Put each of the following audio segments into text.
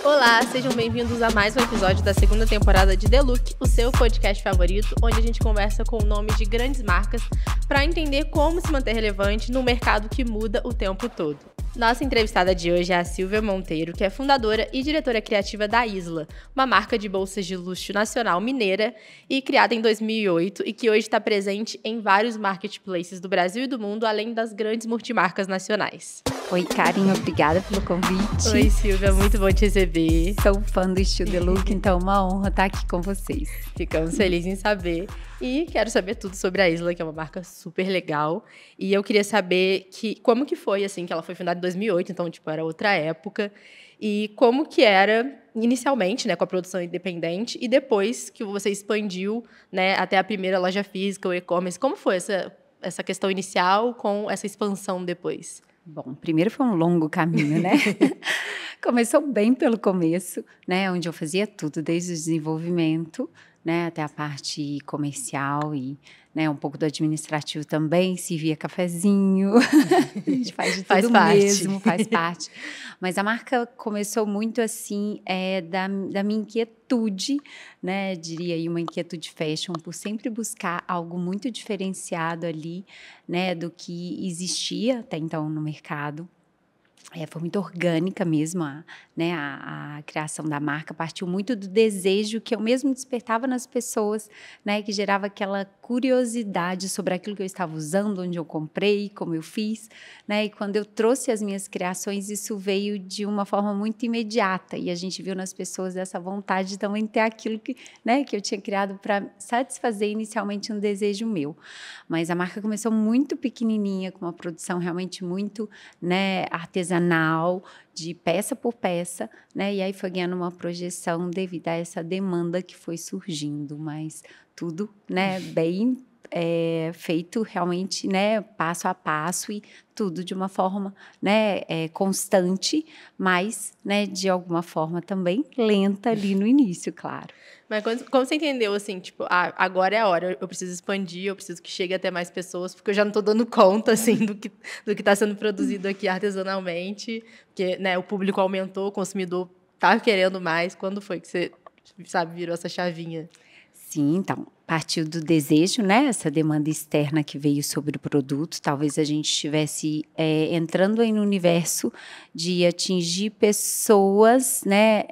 Olá, sejam bem-vindos a mais um episódio da segunda temporada de The Look, o seu podcast favorito, onde a gente conversa com o nome de grandes marcas para entender como se manter relevante num mercado que muda o tempo todo. Nossa entrevistada de hoje é a Silvia Monteiro, que é fundadora e diretora criativa da Isla, uma marca de bolsas de luxo nacional mineira e criada em 2008 e que hoje está presente em vários marketplaces do Brasil e do mundo, além das grandes multimarcas nacionais. Oi, Karen, obrigada pelo convite. Oi, Silvia, muito bom te receber. Sou fã do estilo The Look, então é uma honra estar aqui com vocês. Ficamos felizes em saber. E quero saber tudo sobre a Isla, que é uma marca super legal. E eu queria saber como que foi, assim, que ela foi fundada em 2008, então, era outra época. E como que era inicialmente, né, com a produção independente, e depois que você expandiu, né, até a primeira loja física, o e-commerce. Como foi essa questão inicial com essa expansão depois? Bom, primeiro foi um longo caminho, né? Começou bem pelo começo, né? Onde eu fazia tudo, desde o desenvolvimento, né? Até a parte comercial e, né, um pouco do administrativo também, servia cafezinho. A gente faz de tudo mesmo, faz parte. Mas a marca começou muito assim, da minha inquietude, né? Diria aí uma inquietude fashion, por sempre buscar algo muito diferenciado ali, né? Do que existia até então no mercado. Foi muito orgânica mesmo, né, a criação da marca, partiu muito do desejo que eu mesmo despertava nas pessoas, né, que gerava aquela curiosidade sobre aquilo que eu estava usando, onde eu comprei, como eu fiz, né, e quando eu trouxe as minhas criações, isso veio de uma forma muito imediata, e a gente viu nas pessoas essa vontade de também ter aquilo que, né, que eu tinha criado para satisfazer inicialmente um desejo meu. Mas a marca começou muito pequenininha, com uma produção realmente muito, né, artesanal, de peça por peça, né? E aí foi ganhando uma projeção devido a essa demanda que foi surgindo, mas tudo, né, bem feito realmente, né, passo a passo e tudo de uma forma, né, constante, mas, né, de alguma forma também lenta ali no início, claro. Mas como você entendeu, assim, agora é a hora, eu preciso expandir, eu preciso que chegue até mais pessoas, porque eu já não estou dando conta, assim, do que está sendo produzido aqui artesanalmente, porque, né, o público aumentou, o consumidor está querendo mais. Quando foi que você, virou essa chavinha? Sim, então, partiu do desejo, né? Essa demanda externa que veio sobre o produto. Talvez a gente estivesse entrando aí no universo de atingir pessoas, né,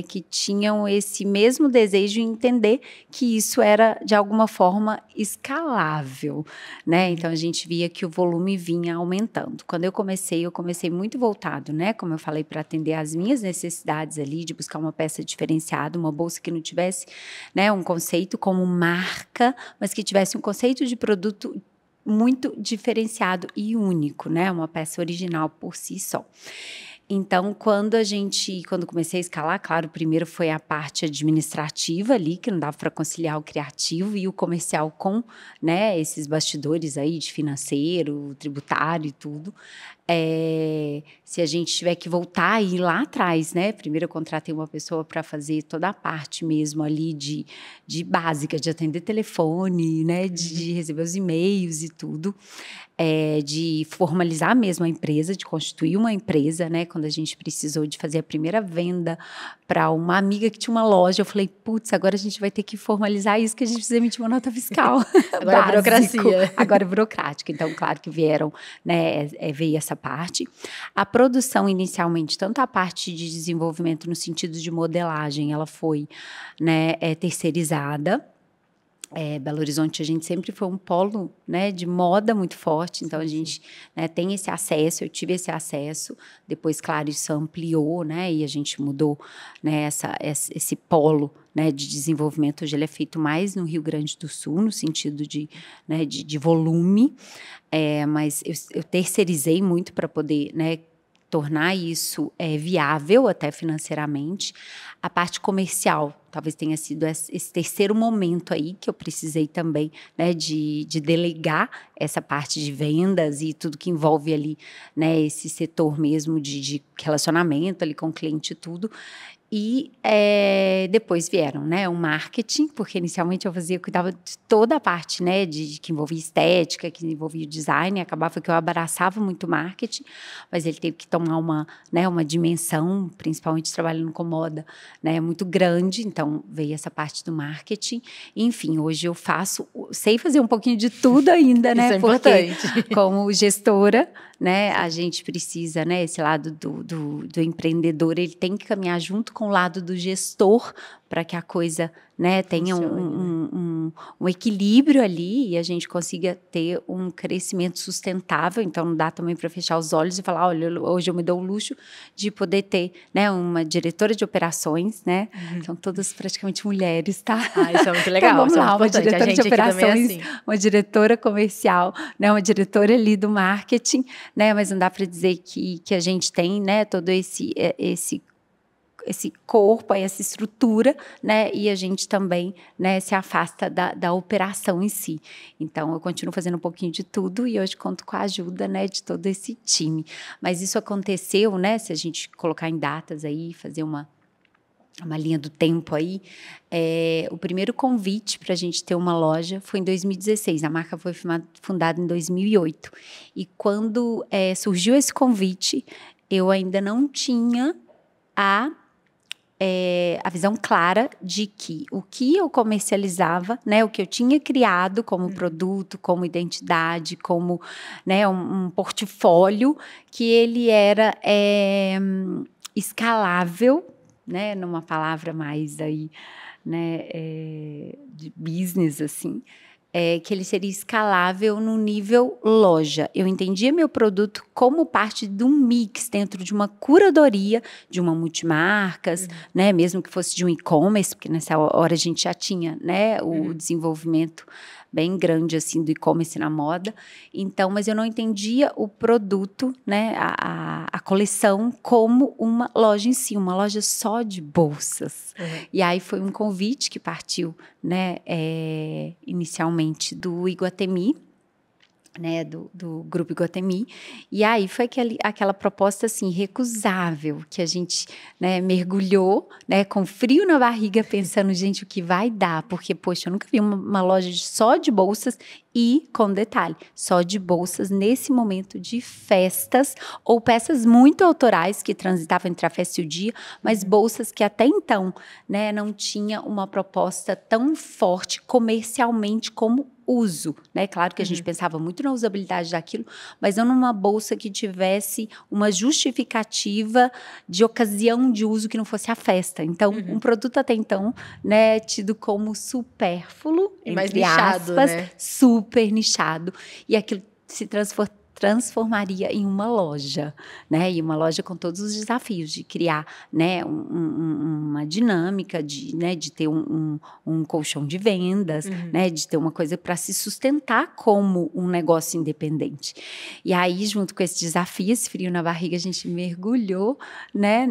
que tinham esse mesmo desejo e entender que isso era, de alguma forma, escalável, né? Então, a gente via que o volume vinha aumentando. Quando eu comecei muito voltado, né? Como eu falei, para atender às minhas necessidades ali, de buscar uma peça diferenciada, uma bolsa que não tivesse, né, um conceito como marca, mas que tivesse um conceito de produto muito diferenciado e único, né? Uma peça original por si só. Então, quando comecei a escalar, claro, primeiro foi a parte administrativa ali, que não dava para conciliar o criativo e o comercial com, né, esses bastidores aí de financeiro, tributário e tudo. Se a gente tiver que voltar aí lá atrás, né? Primeiro eu contratei uma pessoa para fazer toda a parte mesmo ali de básica, de atender telefone, né? De receber os e-mails e tudo. De formalizar mesmo a empresa, de constituir uma empresa, né? Quando a gente precisou de fazer a primeira venda para uma amiga que tinha uma loja, eu falei, putz, agora a gente vai ter que formalizar isso, que a gente precisa emitir uma nota fiscal. Agora é burocracia. Agora é burocrática. Então, claro que veio essa parte. A produção, inicialmente, tanto a parte de desenvolvimento no sentido de modelagem, ela foi, né, terceirizada. Belo Horizonte, a gente sempre foi um polo, né, de moda muito forte, então a gente, né, tem esse acesso, eu tive esse acesso, depois, claro, isso ampliou, né, e a gente mudou, né, esse polo, né, de desenvolvimento. Hoje ele é feito mais no Rio Grande do Sul, no sentido de, né, de volume, mas eu terceirizei muito para poder, né, tornar isso viável até financeiramente. A parte comercial talvez tenha sido esse terceiro momento aí que eu precisei também, né, de delegar essa parte de vendas e tudo que envolve ali, né, esse setor mesmo de relacionamento ali com o cliente e tudo. E depois vieram, né, o marketing, porque inicialmente eu cuidava de toda a parte, né, que envolvia estética, que envolvia design, acabava que eu abraçava muito marketing, mas ele teve que tomar uma dimensão, principalmente trabalhando com moda, né, muito grande, então veio essa parte do marketing. Enfim, hoje eu sei fazer um pouquinho de tudo ainda, né, Isso é importante. porque como gestora, né, a gente precisa, né, esse lado do empreendedor, ele tem que caminhar junto com o lado do gestor para que a coisa, né, tenha um equilíbrio ali e a gente consiga ter um crescimento sustentável. Então, não dá também para fechar os olhos e falar, olha, hoje eu me dou o luxo de poder ter, né, uma diretora de operações, né, são todas praticamente mulheres, tá? Isso é muito legal, então, vamos isso é lá, muito importante. Uma diretora A gente de operações, aqui também é assim. uma diretora comercial, né, uma diretora ali do marketing, né, mas não dá para dizer que a gente tem, né, todo esse corpo, essa estrutura, né, e a gente também, né, se afasta da operação em si. Então, eu continuo fazendo um pouquinho de tudo e hoje conto com a ajuda, né, de todo esse time. Mas isso aconteceu, né, se a gente colocar em datas aí, fazer uma linha do tempo aí, o primeiro convite para a gente ter uma loja foi em 2016, a marca foi fundada em 2008. E quando surgiu esse convite, eu ainda não tinha a visão clara de que o que eu comercializava, né, o que eu tinha criado como produto, como identidade, como, né, um portfólio, que ele era escalável, né, numa palavra mais aí, né, de business, assim, que ele seria escalável no nível loja. Eu entendia meu produto como parte de um mix dentro de uma curadoria, de uma multimarcas, né, mesmo que fosse de um e-commerce, porque nessa hora a gente já tinha, né, o desenvolvimento bem grande assim do e-commerce na moda. Então, mas eu não entendia o produto, né, a coleção como uma loja em si, uma loja só de bolsas. E aí foi um convite que partiu, né, inicialmente do Iguatemi, né, do Grupo Iguatemi, e aí foi aquela proposta assim, recusável, que a gente, né, mergulhou, né, com frio na barriga, pensando, gente, o que vai dar? Porque, poxa, eu nunca vi uma loja só de bolsas e, com detalhe, só de bolsas nesse momento de festas ou peças muito autorais que transitavam entre a festa e o dia, mas bolsas que até então, né, não tinha uma proposta tão forte comercialmente como uso, né? Claro que a gente pensava muito na usabilidade daquilo, mas não numa bolsa que tivesse uma justificativa de ocasião de uso que não fosse a festa. Então, um produto até então, né, tido como supérfluo, mais entre nichado, aspas, né? super nichado, e aquilo se transformaria em uma loja, né? E uma loja com todos os desafios de criar, né, uma dinâmica, de ter um colchão de vendas, né, de ter uma coisa para se sustentar como um negócio independente. E aí, junto com esse desafio, esse frio na barriga, a gente mergulhou, né,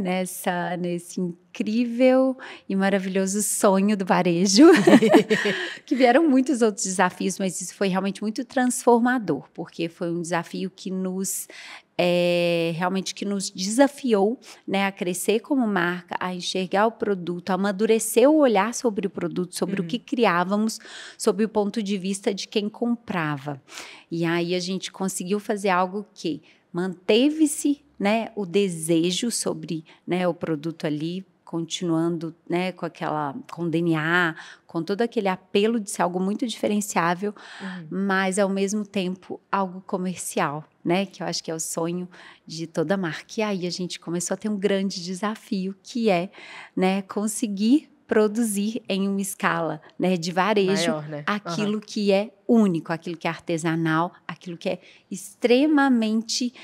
nesse incrível e maravilhoso sonho do varejo, que vieram muitos outros desafios, mas isso foi realmente muito transformador, porque foi um desafio que realmente que nos desafiou, né, a crescer como marca, a enxergar o produto, a amadurecer o olhar sobre o produto, sobre o que criávamos, sob o ponto de vista de quem comprava. E aí a gente conseguiu fazer algo que manteve-se, né, o desejo sobre, né, o produto ali, continuando, né, com DNA, com todo aquele apelo de ser algo muito diferenciável, mas ao mesmo tempo algo comercial, né, que eu acho que é o sonho de toda marca. E aí a gente começou a ter um grande desafio, que é, né, conseguir produzir em uma escala, né, de varejo, maior, né? aquilo que é único, aquilo que é artesanal, aquilo que é extremamente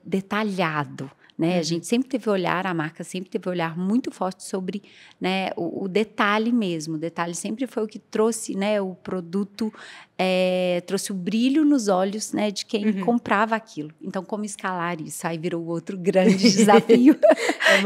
detalhado. Né? A gente sempre teve olhar, a marca sempre teve olhar muito forte sobre, né, o detalhe mesmo. O detalhe sempre foi o que trouxe, né, o produto, trouxe o brilho nos olhos, né, de quem comprava aquilo. Então, como escalar isso? Aí virou outro grande desafio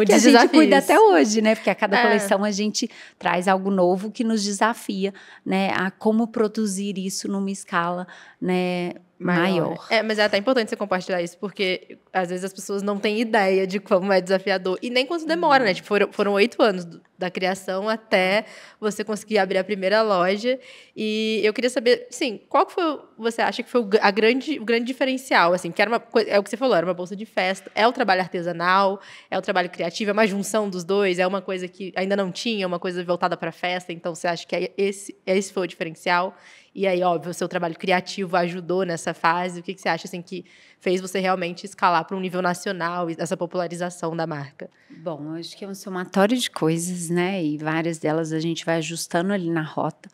que a gente cuida até hoje, né? Porque a cada coleção a gente traz algo novo que nos desafia, né, a como produzir isso numa escala, né, maior. Mas é até importante você compartilhar isso, porque às vezes as pessoas não têm ideia de como é desafiador. E nem quanto demora, né? Tipo, foram 8 anos da criação até você conseguir abrir a primeira loja. E eu queria saber, sim, qual que foi, você acha que foi o grande diferencial? Assim, que era uma coisa, é o que você falou, era uma bolsa de festa. É o trabalho artesanal, é o trabalho criativo, é uma junção dos dois, é uma coisa que ainda não tinha, uma coisa voltada para festa. Então, você acha que esse foi o diferencial? E aí, óbvio, o seu trabalho criativo ajudou nessa fase. O que você acha assim, que fez você realmente escalar para um nível nacional e essa popularização da marca? Bom, acho que é um somatório de coisas, né? E várias delas a gente vai ajustando ali na rota.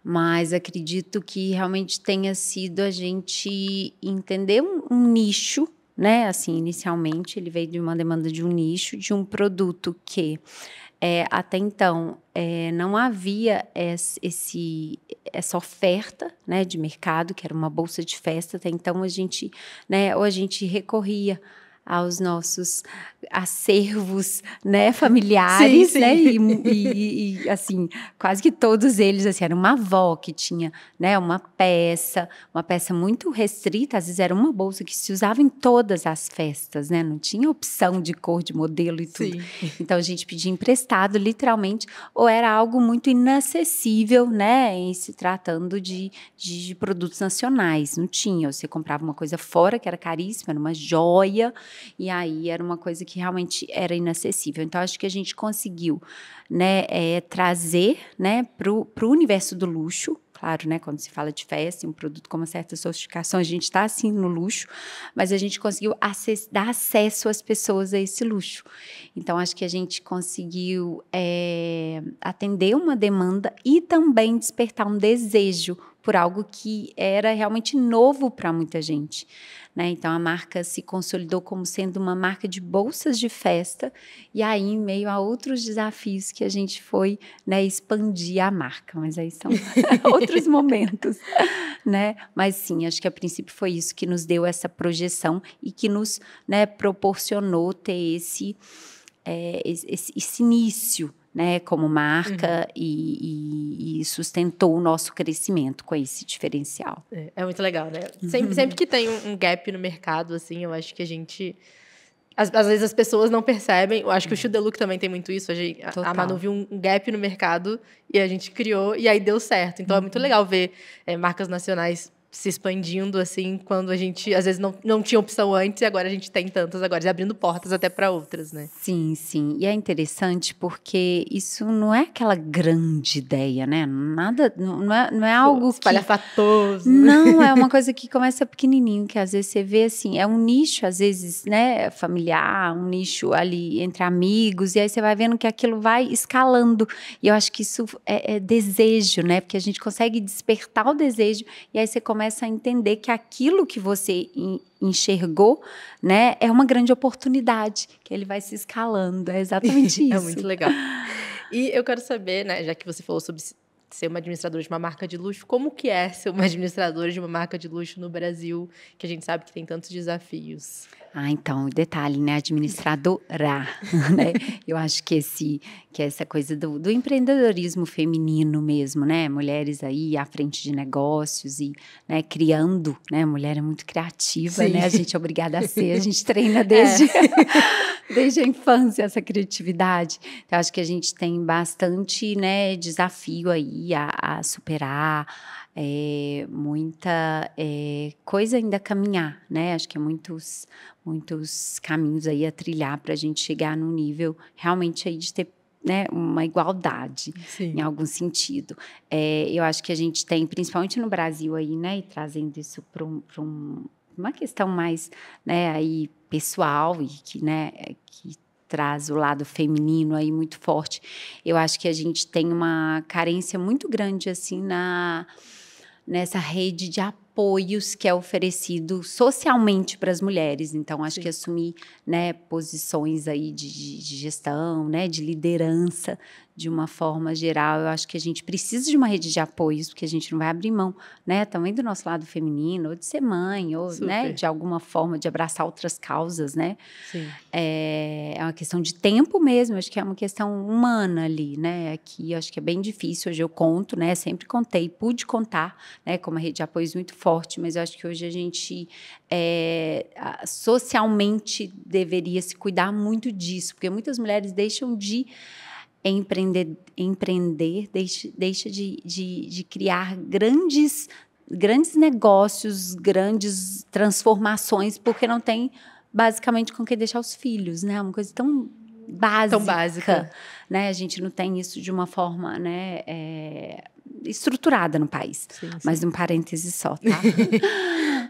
Mas acredito que realmente tenha sido a gente entender um nicho, né? Assim, inicialmente ele veio de uma demanda de um nicho, de um produto que até então não havia essa oferta, né, de mercado, que era uma bolsa de festa. Até então a gente, né, ou a gente recorria aos nossos acervos, né, familiares, Sim, né, sim. e assim, quase que todos eles, assim, era uma avó que tinha, né, uma peça muito restrita, às vezes era uma bolsa que se usava em todas as festas, né, não tinha opção de cor, de modelo e tudo. Sim. Então a gente pedia emprestado, literalmente, ou era algo muito inacessível, né, em se tratando de produtos nacionais, não tinha, você comprava uma coisa fora que era caríssima, era uma joia, e aí era uma coisa que realmente era inacessível. Então, acho que a gente conseguiu, né, trazer, né, para o universo do luxo. Claro, né, quando se fala de festa, um produto com uma certa sofisticação, a gente está assim no luxo, mas a gente conseguiu dar acesso às pessoas a esse luxo. Então, acho que a gente conseguiu atender uma demanda e também despertar um desejo por algo que era realmente novo para muita gente, né? Então, a marca se consolidou como sendo uma marca de bolsas de festa, e aí, em meio a outros desafios que a gente foi, né, expandir a marca, mas aí são outros momentos, né? Mas sim, acho que a princípio foi isso que nos deu essa projeção e que nos, né, proporcionou ter esse início, né, como marca, e sustentou o nosso crescimento com esse diferencial. É muito legal, né? Sempre que tem um gap no mercado, assim, eu acho que a gente... Às vezes as pessoas não percebem. Eu acho que o Shoe The Look também tem muito isso. A Manu viu um gap no mercado e a gente criou, e aí deu certo. Então, é muito legal ver marcas nacionais se expandindo, assim, quando a gente, às vezes, não tinha opção antes, e agora a gente tem tantas agora, e abrindo portas até para outras, né? Sim, sim. E é interessante porque isso não é aquela grande ideia, né? Nada, não é algo espalhafatoso. Não, é uma coisa que começa pequenininho, que às vezes você vê assim, é um nicho, às vezes, né, familiar, um nicho ali entre amigos, e aí você vai vendo que aquilo vai escalando. E eu acho que isso é desejo, né? Porque a gente consegue despertar o desejo, e aí você começa a entender que aquilo que você enxergou, né, é uma grande oportunidade, que ele vai se escalando. É exatamente isso. É muito legal. E eu quero saber, né, já que você falou sobre ser uma administradora de uma marca de luxo, como que é ser uma administradora de uma marca de luxo no Brasil, que a gente sabe que tem tantos desafios? Então, detalhe, né, administradora, né, eu acho que essa coisa do empreendedorismo feminino mesmo, né, mulheres aí à frente de negócios e, né, criando, né, mulher é muito criativa, Sim. né, a gente é obrigada a ser, a gente treina desde a infância essa criatividade. Então, acho que a gente tem bastante, né, desafio aí a superar, muita coisa ainda a caminhar, né? Acho que é muitos caminhos aí a trilhar para a gente chegar num nível realmente aí de ter, né, uma igualdade. Sim. Em algum sentido. Eu acho que a gente tem, principalmente no Brasil aí, né, e trazendo isso para uma questão mais, né, aí pessoal e que, né, que traz o lado feminino aí muito forte. Eu acho que a gente tem uma carência muito grande assim nessa rede de apoios que é oferecido socialmente para as mulheres. Então, acho que assumir, né, posições aí de gestão, né, de liderança de uma forma geral, eu acho que a gente precisa de uma rede de apoios, porque a gente não vai abrir mão, né, também do nosso lado feminino, ou de ser mãe, ou, né, de alguma forma de abraçar outras causas, né? Sim. É uma questão de tempo mesmo, acho que é uma questão humana ali, né? Aqui eu acho que é bem difícil, hoje eu conto, né? Sempre contei, pude contar, né? Com uma rede de apoios muito forte, mas eu acho que hoje a gente socialmente deveria se cuidar muito disso, porque muitas mulheres deixam de empreender deixa de criar grandes negócios, grandes transformações, porque não tem basicamente com quem deixar os filhos, né? Uma coisa tão básica, né? A gente não tem isso de uma forma, né, estruturada no país. Sim. Mas um parêntese só, tá?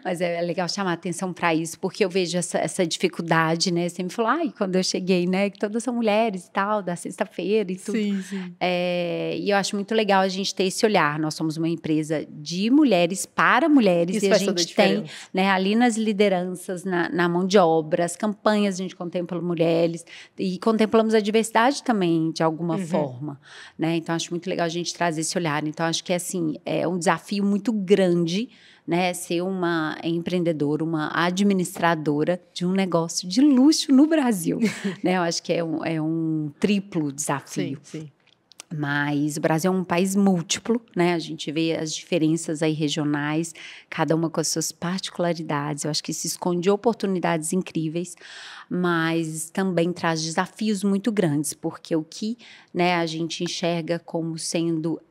Mas é legal chamar a atenção para isso, porque eu vejo essa dificuldade, né? Você me falou, quando eu cheguei, né? Que todas são mulheres e tal, da sexta-feira e tudo. Sim. E eu acho muito legal a gente ter esse olhar. Nós somos uma empresa de mulheres para mulheres. Isso e a gente tem, né, ali nas lideranças, na mão de obra, as campanhas, a gente contempla mulheres e contemplamos a diversidade também, de alguma forma, né? Então, acho muito legal a gente trazer esse olhar. Então, acho que, assim, é um desafio muito grande, né, ser uma empreendedora, uma administradora de um negócio de luxo no Brasil. Né? Eu acho que é um triplo desafio. Sim. Mas o Brasil é um país múltiplo, né? A gente vê as diferenças aí regionais, cada uma com as suas particularidades. Eu acho que isso esconde oportunidades incríveis, mas também traz desafios muito grandes, porque o que, né, a gente enxerga como sendo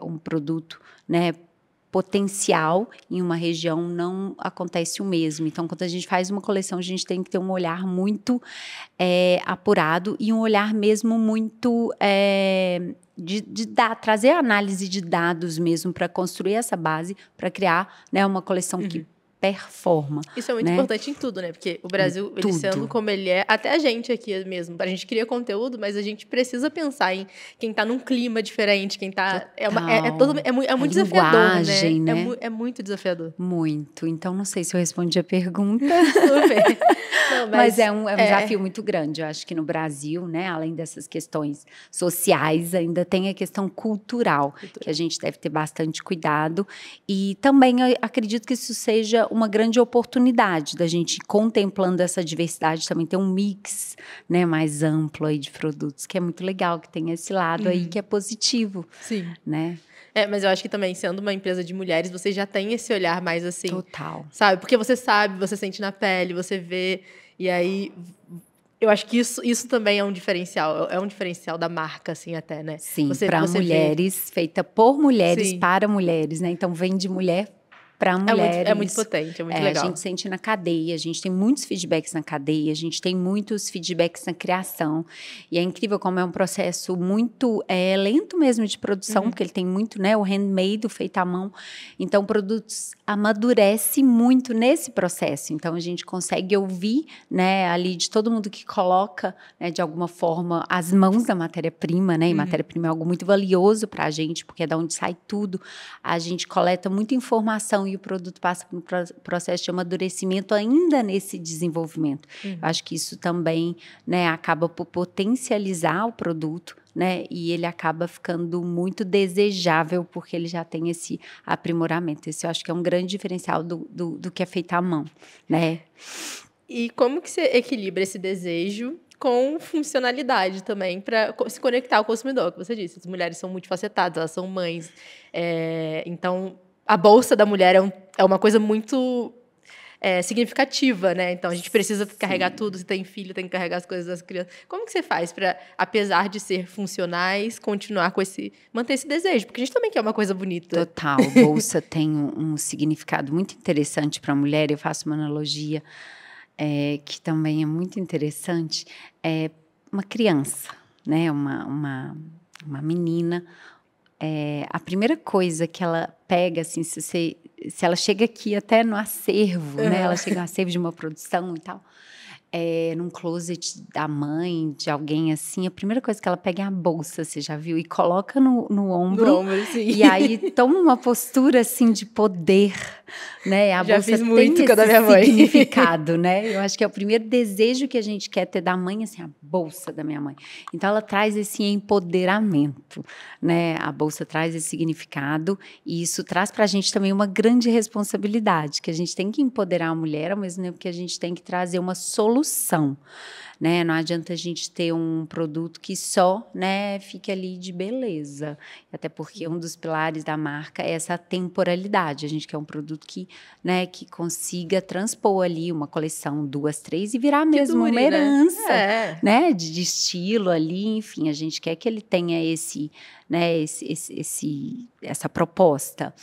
um produto, né, potencial em uma região, não acontece o mesmo. Então, quando a gente faz uma coleção, a gente tem que ter um olhar muito apurado e um olhar mesmo muito trazer análise de dados mesmo para construir essa base, para criar, né, uma coleção que performa. Isso é muito importante em tudo, né? Porque o Brasil, ele sendo como ele é, até a gente aqui mesmo, a gente cria conteúdo, mas a gente precisa pensar em quem tá num clima diferente, quem tá... É muito desafiador, né? É muito desafiador. Muito. Então, não sei se eu respondi a pergunta. Super. Não, mas é um desafio muito grande. Eu acho que no Brasil, né, além dessas questões sociais, ainda tem a questão cultural, que a gente deve ter bastante cuidado. E também eu acredito que isso seja uma grande oportunidade da gente, contemplando essa diversidade, também ter um mix, né, mais amplo aí de produtos, que é muito legal, que tem esse lado aí que é positivo. Sim. Né? Mas eu acho que também, sendo uma empresa de mulheres, você já tem esse olhar mais assim... Total. Sabe? Porque você sabe, você sente na pele, você vê, e aí... Eu acho que isso também é um diferencial. É um diferencial da marca, assim, até, né? Sim, para mulheres, feita por mulheres, para mulheres, né? Então, vem de mulher para mulheres. É muito potente, é muito legal. A gente sente na cadeia, a gente tem muitos feedbacks na cadeia, a gente tem muitos feedbacks na criação. E é incrível como é um processo muito lento mesmo de produção, porque ele tem muito, né, o handmade, o feito à mão. Então, produtos amadurecem muito nesse processo. Então, a gente consegue ouvir, né, ali de todo mundo que coloca, né, de alguma forma, as mãos da matéria-prima, né? E matéria-prima é algo muito valioso para a gente, porque é da onde sai tudo. A gente coleta muita informação e o produto passa por um processo de amadurecimento ainda nesse desenvolvimento. Eu acho que isso também, né, acaba por potencializar o produto, né, e ele acaba ficando muito desejável porque ele já tem esse aprimoramento. Esse eu acho que é um grande diferencial do que é feito à mão, né? E como que você equilibra esse desejo com funcionalidade também, para se conectar ao consumidor, que você disse, as mulheres são multifacetadas, elas são mães, então a bolsa da mulher é uma coisa muito significativa, né? Então, a gente precisa carregar tudo. Se tem filho, tem que carregar as coisas das crianças. Como que você faz para, apesar de ser funcionais, continuar com manter esse desejo? Porque a gente também quer uma coisa bonita. Total. Bolsa tem um significado muito interessante para a mulher. Eu faço uma analogia que também é muito interessante. Uma criança, né? Uma menina... a primeira coisa que ela pega, assim, se ela chega aqui até no acervo, né? Ela chega no acervo de uma produção e tal, num closet da mãe, de alguém assim, a primeira coisa que ela pega é a bolsa, você já viu? E coloca no ombro. No ombro, sim. E aí toma uma postura assim de poder, né? A Já bolsa fiz muito tem com a da minha esse mãe. significado, né? Eu acho que é o primeiro desejo que a gente quer ter da mãe, assim, a bolsa da minha mãe. Então ela traz esse empoderamento, né? A bolsa traz esse significado e isso traz pra gente também uma grande responsabilidade, que a gente tem que empoderar a mulher, ao mesmo tempo que a gente tem que trazer uma solução, né? Não adianta a gente ter um produto que só, né, fique ali de beleza. Até porque um dos pilares da marca é essa temporalidade. A gente quer um produto que, né, que consiga transpor ali uma coleção, 2, 3 e virar mesmo dure, uma herança, né, de estilo ali. Enfim, a gente quer que ele tenha esse, né, essa proposta.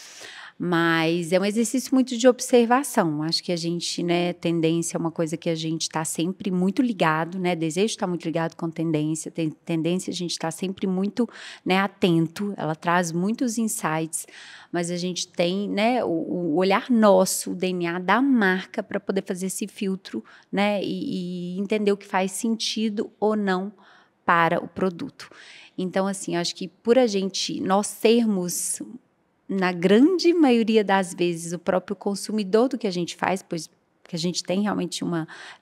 Mas é um exercício muito de observação. Acho que a gente, né, tendência é uma coisa que a gente está sempre muito ligado, né? Desejo está muito ligado com tendência. Tendência a gente está sempre muito, né, atento. Ela traz muitos insights, mas a gente tem, né, o olhar nosso, o DNA da marca para poder fazer esse filtro, né, e entender o que faz sentido ou não para o produto. Então, assim, acho que por nós sermos, na grande maioria das vezes, o próprio consumidor do que a gente faz, pois que a gente tem realmente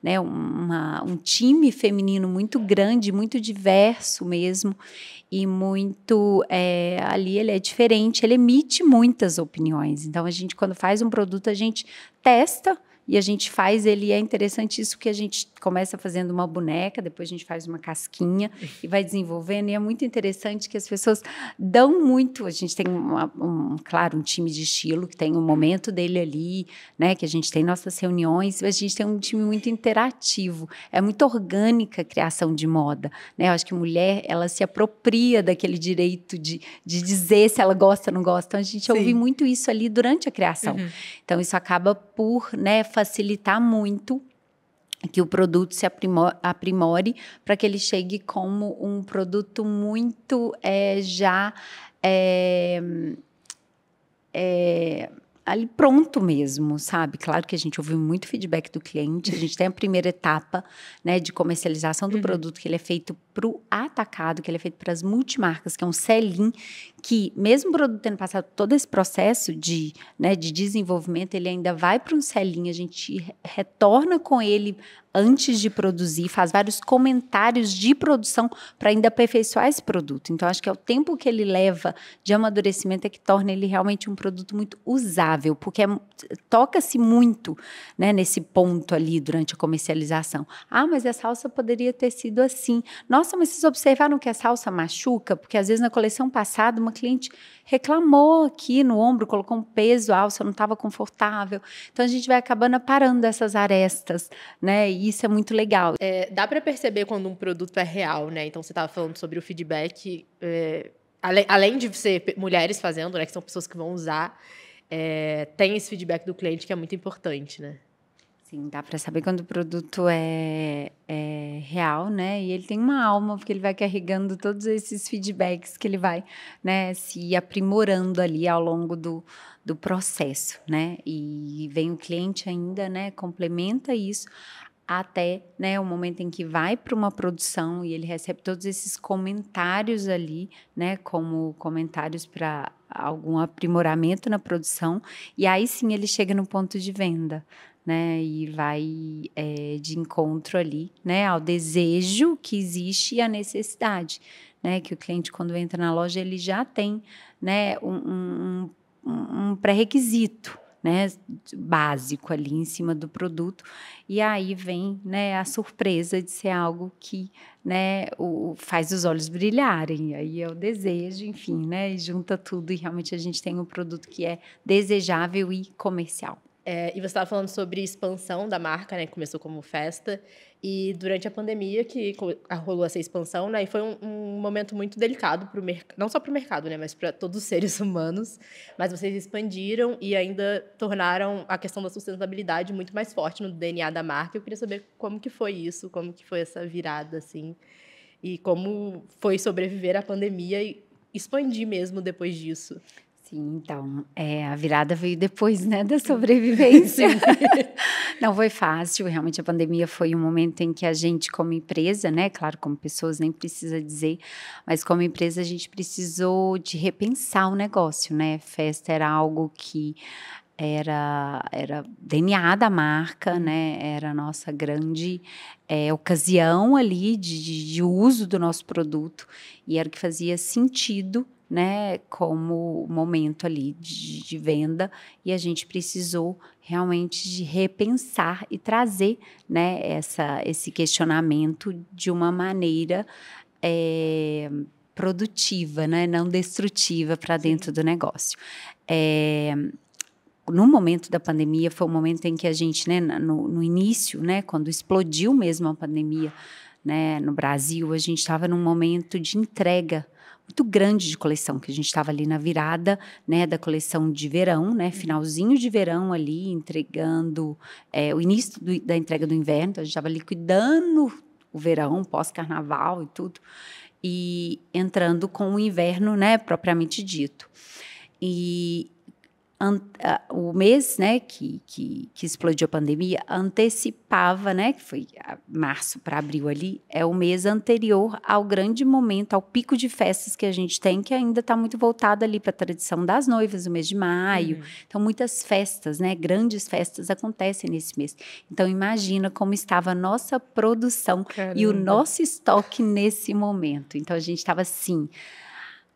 né, um time feminino muito grande, muito diverso mesmo, e muito, ali ele é diferente, ele emite muitas opiniões. Então, a gente, quando faz um produto, a gente testa, e a gente faz ele, é interessante isso, que a gente começa fazendo uma boneca, depois a gente faz uma casquinha e vai desenvolvendo, e é muito interessante que as pessoas dão muito, a gente tem, claro, um time de estilo, que tem um momento dele ali, né, que a gente tem nossas reuniões, a gente tem um time muito interativo, é muito orgânica a criação de moda, né, eu acho que a mulher, ela se apropria daquele direito de dizer se ela gosta ou não gosta, então a gente ouve muito isso ali durante a criação, então isso acaba por, né, facilitar muito que o produto se aprimore para que ele chegue como um produto muito ali pronto mesmo, sabe? Claro que a gente ouviu muito feedback do cliente, a gente tem a primeira etapa, né, de comercialização do produto, que ele é feito para o atacado, que ele é feito para as multimarcas, que é um sell-in, que mesmo o produto tendo passado todo esse processo de, né, de desenvolvimento, ele ainda vai para um sell-in, a gente retorna com ele antes de produzir, faz vários comentários de produção para ainda aperfeiçoar esse produto. Então, acho que é o tempo que ele leva de amadurecimento é que torna ele realmente um produto muito usável, porque toca-se muito, né, nesse ponto ali durante a comercialização. Ah, mas essa alça poderia ter sido assim. Nossa, mas vocês observaram que essa alça machuca? Porque às vezes na coleção passada uma cliente reclamou aqui no ombro, colocou um peso, a alça não estava confortável. Então a gente vai acabando aparando essas arestas, né? E isso é muito legal. Dá para perceber quando um produto é real, né? Então você estava falando sobre o feedback, além de ser mulheres fazendo, né? Que são pessoas que vão usar, tem esse feedback do cliente que é muito importante, né? Sim, dá para saber quando o produto é real, né? E ele tem uma alma, porque ele vai carregando todos esses feedbacks que ele vai, né, se aprimorando ali ao longo do processo, né? E vem o cliente ainda, né, complementa isso até, né, o momento em que vai para uma produção e ele recebe todos esses comentários ali, né, como comentários para algum aprimoramento na produção, e aí sim ele chega no ponto de venda, né, e vai de encontro ali, né, ao desejo que existe e à necessidade, né, que o cliente, quando entra na loja, ele já tem, né, um pré-requisito, né, básico ali em cima do produto, e aí vem, né, a surpresa de ser algo que, né, faz os olhos brilharem, aí é o desejo, enfim, né, e junta tudo e realmente a gente tem um produto que é desejável e comercial. E você estava falando sobre expansão da marca, né? Que começou como festa. E durante a pandemia que rolou essa expansão, né? E foi um momento muito delicado para o mercado, não só para o mercado, né? Mas para todos os seres humanos. Mas vocês expandiram e ainda tornaram a questão da sustentabilidade muito mais forte no DNA da marca. Eu queria saber como que foi isso, como que foi essa virada, assim. E como foi sobreviver à pandemia e expandir mesmo depois disso. Sim, então, a virada veio depois, né, da sobrevivência. Não foi fácil, realmente a pandemia foi um momento em que a gente, como empresa, né, claro, como pessoas nem precisa dizer, mas como empresa a gente precisou de repensar o negócio, né, festa era algo que era DNA da marca, né, era a nossa grande ocasião ali de uso do nosso produto e era o que fazia sentido, né, como momento ali de venda e a gente precisou realmente de repensar e trazer, né, esse questionamento de uma maneira produtiva, né, não destrutiva para dentro do negócio. No momento da pandemia, foi um momento em que a gente, né, no início, né, quando explodiu mesmo a pandemia, né, no Brasil, a gente estava num momento de entrega muito grande de coleção, que a gente estava ali na virada, né, da coleção de verão, né, finalzinho de verão ali, entregando o início da entrega do inverno, então a gente estava liquidando o verão, pós-carnaval e tudo, e entrando com o inverno, né, propriamente dito. E o mês, né, que explodiu a pandemia, antecipava, né, que foi março para abril ali, é o mês anterior ao grande momento, ao pico de festas que a gente tem, que ainda está muito voltado ali para a tradição das noivas, o mês de maio. Então, muitas festas, né, grandes festas acontecem nesse mês. Então, imagina como estava a nossa produção. Caramba. E o nosso estoque nesse momento. Então, a gente estava assim,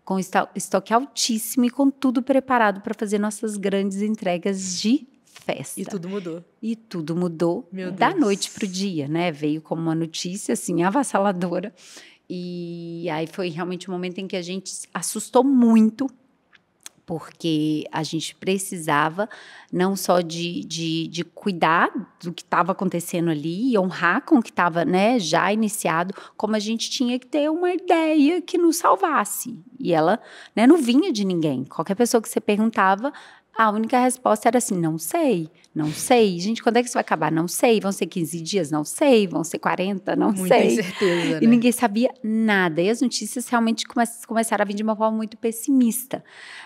com estoque altíssimo e com tudo preparado para fazer nossas grandes entregas de festa. E tudo mudou. E tudo mudou da noite para o dia, né? Veio como uma notícia, assim, avassaladora. E aí foi realmente um momento em que a gente assustou muito, porque a gente precisava não só de cuidar do que estava acontecendo ali e honrar com o que estava, né, já iniciado, como a gente tinha que ter uma ideia que nos salvasse. E ela, né, não vinha de ninguém. Qualquer pessoa que você perguntava, a única resposta era assim, não sei. Gente, quando é que isso vai acabar? Não sei. Vão ser 15 dias? Não sei. Vão ser 40? Não sei. Muita incerteza, né? E ninguém sabia nada. E as notícias realmente começaram a vir de uma forma muito pessimista,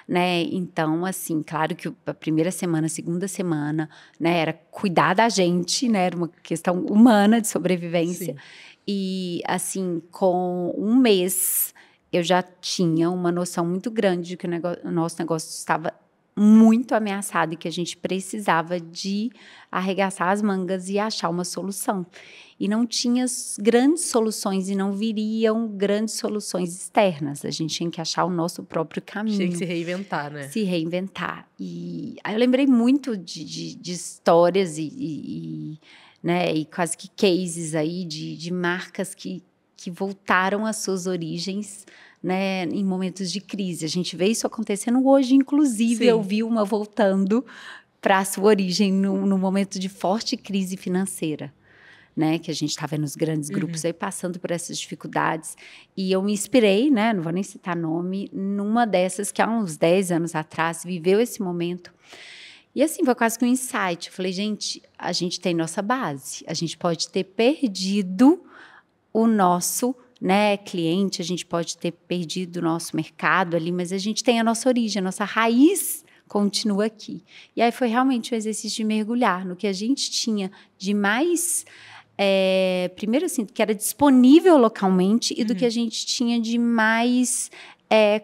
né? Então, assim, claro que a primeira semana, a segunda semana, né, era cuidar da gente, né? Era uma questão humana de sobrevivência. Sim. E, assim, com um mês, eu já tinha uma noção muito grande de que o nosso negócio estava muito ameaçado e que a gente precisava de arregaçar as mangas e achar uma solução. E não tinha grandes soluções e não viriam grandes soluções externas. A gente tinha que achar o nosso próprio caminho. Tinha que se reinventar, né? Se reinventar. E aí eu lembrei muito de histórias né, e quase que cases aí de marcas que voltaram às suas origens, né, em momentos de crise. A gente vê isso acontecendo hoje, inclusive. Sim. Eu vi uma voltando para a sua origem no momento de forte crise financeira, né, que a gente está vendo os grandes grupos aí passando por essas dificuldades. E eu me inspirei, né, não vou nem citar nome, numa dessas que há uns 10 anos atrás viveu esse momento. E assim, foi quase que um insight. Eu falei, gente, a gente tem nossa base. A gente pode ter perdido o nosso, né, cliente, a gente pode ter perdido o nosso mercado ali, mas a gente tem a nossa origem, a nossa raiz continua aqui. E aí foi realmente um exercício de mergulhar no que a gente tinha de mais, primeiro assim, que era disponível localmente e do que a gente tinha de mais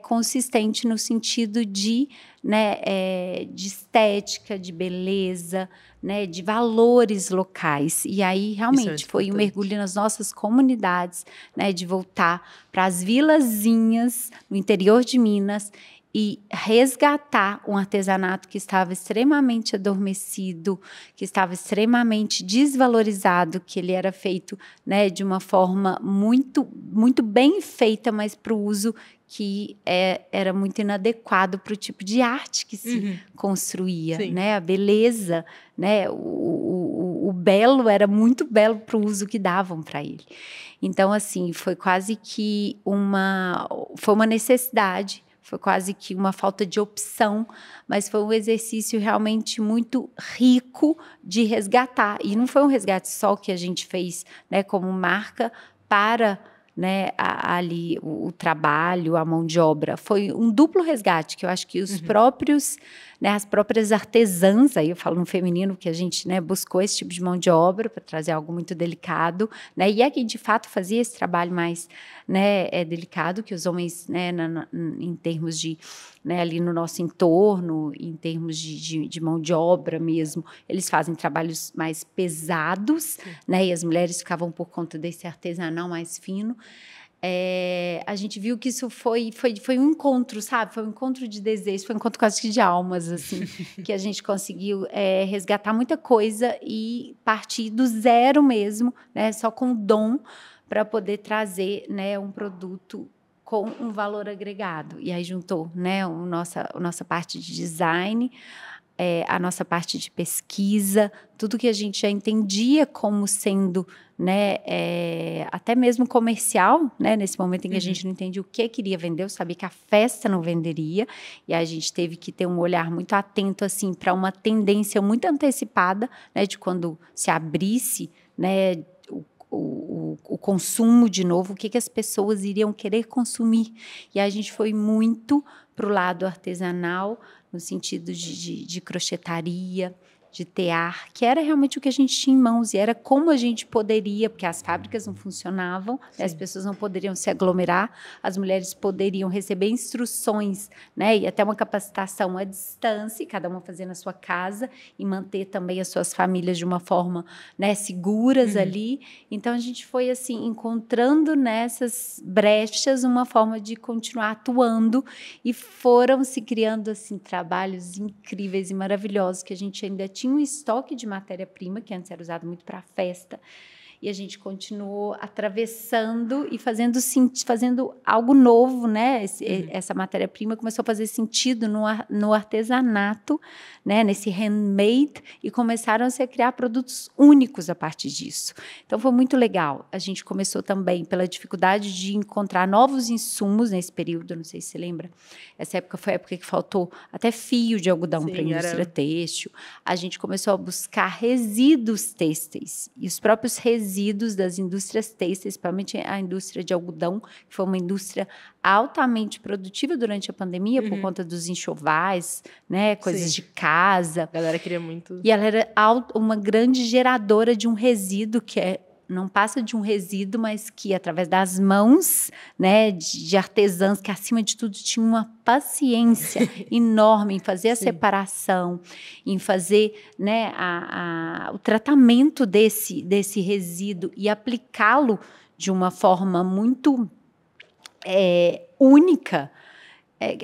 consistente no sentido de, né, de estética, de beleza, né, de valores locais. E aí, realmente, foi um mergulho nas nossas comunidades, né, de voltar para as vilazinhas no interior de Minas e resgatar um artesanato que estava extremamente adormecido, que estava extremamente desvalorizado, que ele era feito, né, de uma forma muito, muito bem feita, mas para o uso que era muito inadequado para o tipo de arte que se construía, né? A beleza, né? O belo era muito belo para o uso que davam para ele. Então, assim, foi quase que foi uma necessidade, foi quase que uma falta de opção, mas foi um exercício realmente muito rico de resgatar. E não foi um resgate só que a gente fez, né, como marca para, né, ali o trabalho, a mão de obra. Foi um duplo resgate, que eu acho que os próprios, né, as próprias artesãs, aí eu falo no feminino, que a gente, né, buscou esse tipo de mão de obra para trazer algo muito delicado, né, e é quem de fato fazia esse trabalho mais, né, delicado, que os homens, né, em termos de, né, ali no nosso entorno, em termos de mão de obra mesmo, eles fazem trabalhos mais pesados, né, e as mulheres ficavam por conta desse artesanal mais fino. A gente viu que isso foi um encontro, sabe? Foi um encontro de desejos, foi um encontro quase que de almas, assim, que a gente conseguiu resgatar muita coisa e partir do zero mesmo, né? Só com dom para poder trazer, né, um produto com um valor agregado. E aí juntou, né, a nossa parte de design, a nossa parte de pesquisa, tudo que a gente já entendia como sendo, né, até mesmo comercial, né, nesse momento em que a gente não entendia o que queria vender, eu sabia que a festa não venderia, e a gente teve que ter um olhar muito atento assim, para uma tendência muito antecipada, né, de quando se abrisse, né, o consumo de novo, o que as pessoas iriam querer consumir. E a gente foi muito para o lado artesanal, no sentido de crochetaria, de tear, que era realmente o que a gente tinha em mãos, e era como a gente poderia, porque as fábricas não funcionavam, né, as pessoas não poderiam se aglomerar, as mulheres poderiam receber instruções, né, e até uma capacitação à distância, cada uma fazendo a sua casa, e manter também as suas famílias de uma forma, né, seguras ali. Então, a gente foi, assim, encontrando nessas brechas uma forma de continuar atuando, e foram se criando, assim, trabalhos incríveis e maravilhosos, que a gente ainda tinha um estoque de matéria-prima, que antes era usado muito para festa, e a gente continuou atravessando e fazendo algo novo, né? Essa matéria-prima começou a fazer sentido no artesanato, né? Nesse handmade, e começaram a se criar produtos únicos a partir disso. Então, foi muito legal. A gente começou também pela dificuldade de encontrar novos insumos nesse período, não sei se você lembra. Essa época foi a época que faltou até fio de algodão para a indústria têxtil. A gente começou a buscar resíduos têxteis, e os próprios resíduos das indústrias têxteis, principalmente a indústria de algodão, que foi uma indústria altamente produtiva durante a pandemia, por conta dos enxovais, né, coisas de casa. A galera queria muito. E ela era uma grande geradora de um resíduo que não passa de um resíduo, mas que, através das mãos, né, de artesãs, que, acima de tudo, tinham uma paciência enorme em fazer a separação, em fazer, né, o tratamento desse resíduo e aplicá-lo de uma forma muito única,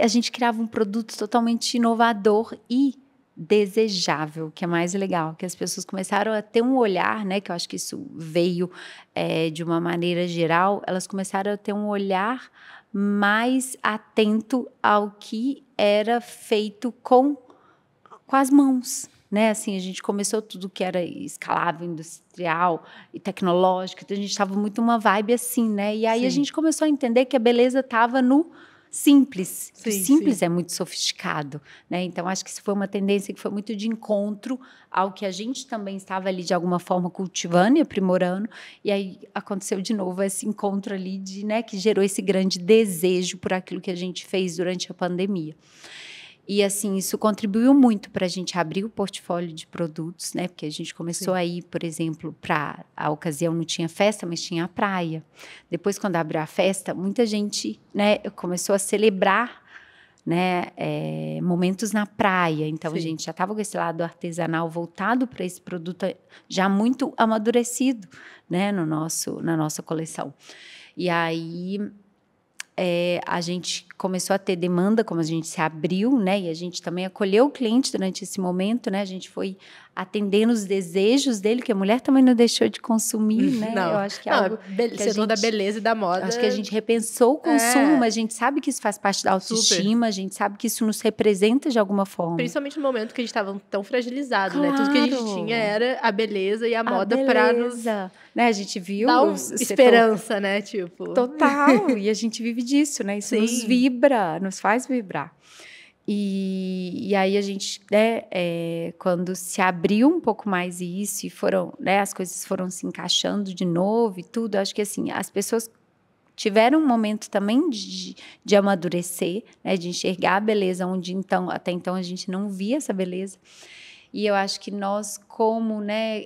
a gente criava um produto totalmente inovador e desejável, que é mais legal, que as pessoas começaram a ter um olhar, né, que eu acho que isso veio de uma maneira geral, elas começaram a ter um olhar mais atento ao que era feito com as mãos, né? Assim, a gente começou tudo que era escalável, industrial e tecnológico, então a gente estava muito uma vibe assim, né? E aí a gente começou a entender que a beleza estava no simples. O simples é muito sofisticado, né? Então, acho que isso foi uma tendência que foi muito de encontro ao que a gente também estava ali, de alguma forma, cultivando e aprimorando. E aí aconteceu de novo esse encontro ali, né, que gerou esse grande desejo por aquilo que a gente fez durante a pandemia. E, assim, isso contribuiu muito para a gente abrir o portfólio de produtos, né? Porque a gente começou a ir, por exemplo, para a ocasião não tinha festa, mas tinha a praia. Depois, quando abriu a festa, muita gente, né, começou a celebrar, né, momentos na praia. Então, a gente já estava com esse lado artesanal voltado para esse produto já muito amadurecido, né, na nossa coleção. E aí a gente começou a ter demanda, como a gente se abriu, né? E a gente também acolheu o cliente durante esse momento, né? A gente foi atendendo os desejos dele, que a mulher também não deixou de consumir, né? Não. Eu acho que é algo que a gente, da beleza e da moda. Acho que a gente repensou o consumo, mas a gente sabe que isso faz parte da autoestima, a gente sabe que isso nos representa de alguma forma. Principalmente no momento que a gente estava tão fragilizado, né? Tudo que a gente tinha era a beleza e a moda para nos... Né? A gente viu... Dá esperança, né? Tipo... Total, e a gente vive disso, né? Isso nos vibra, nos faz vibrar. E aí a gente, né, quando se abriu um pouco mais isso e foram, né, as coisas foram se encaixando de novo e tudo, acho que assim, as pessoas tiveram um momento também de amadurecer, né, de enxergar a beleza onde até então a gente não via essa beleza. E eu acho que nós, como, né,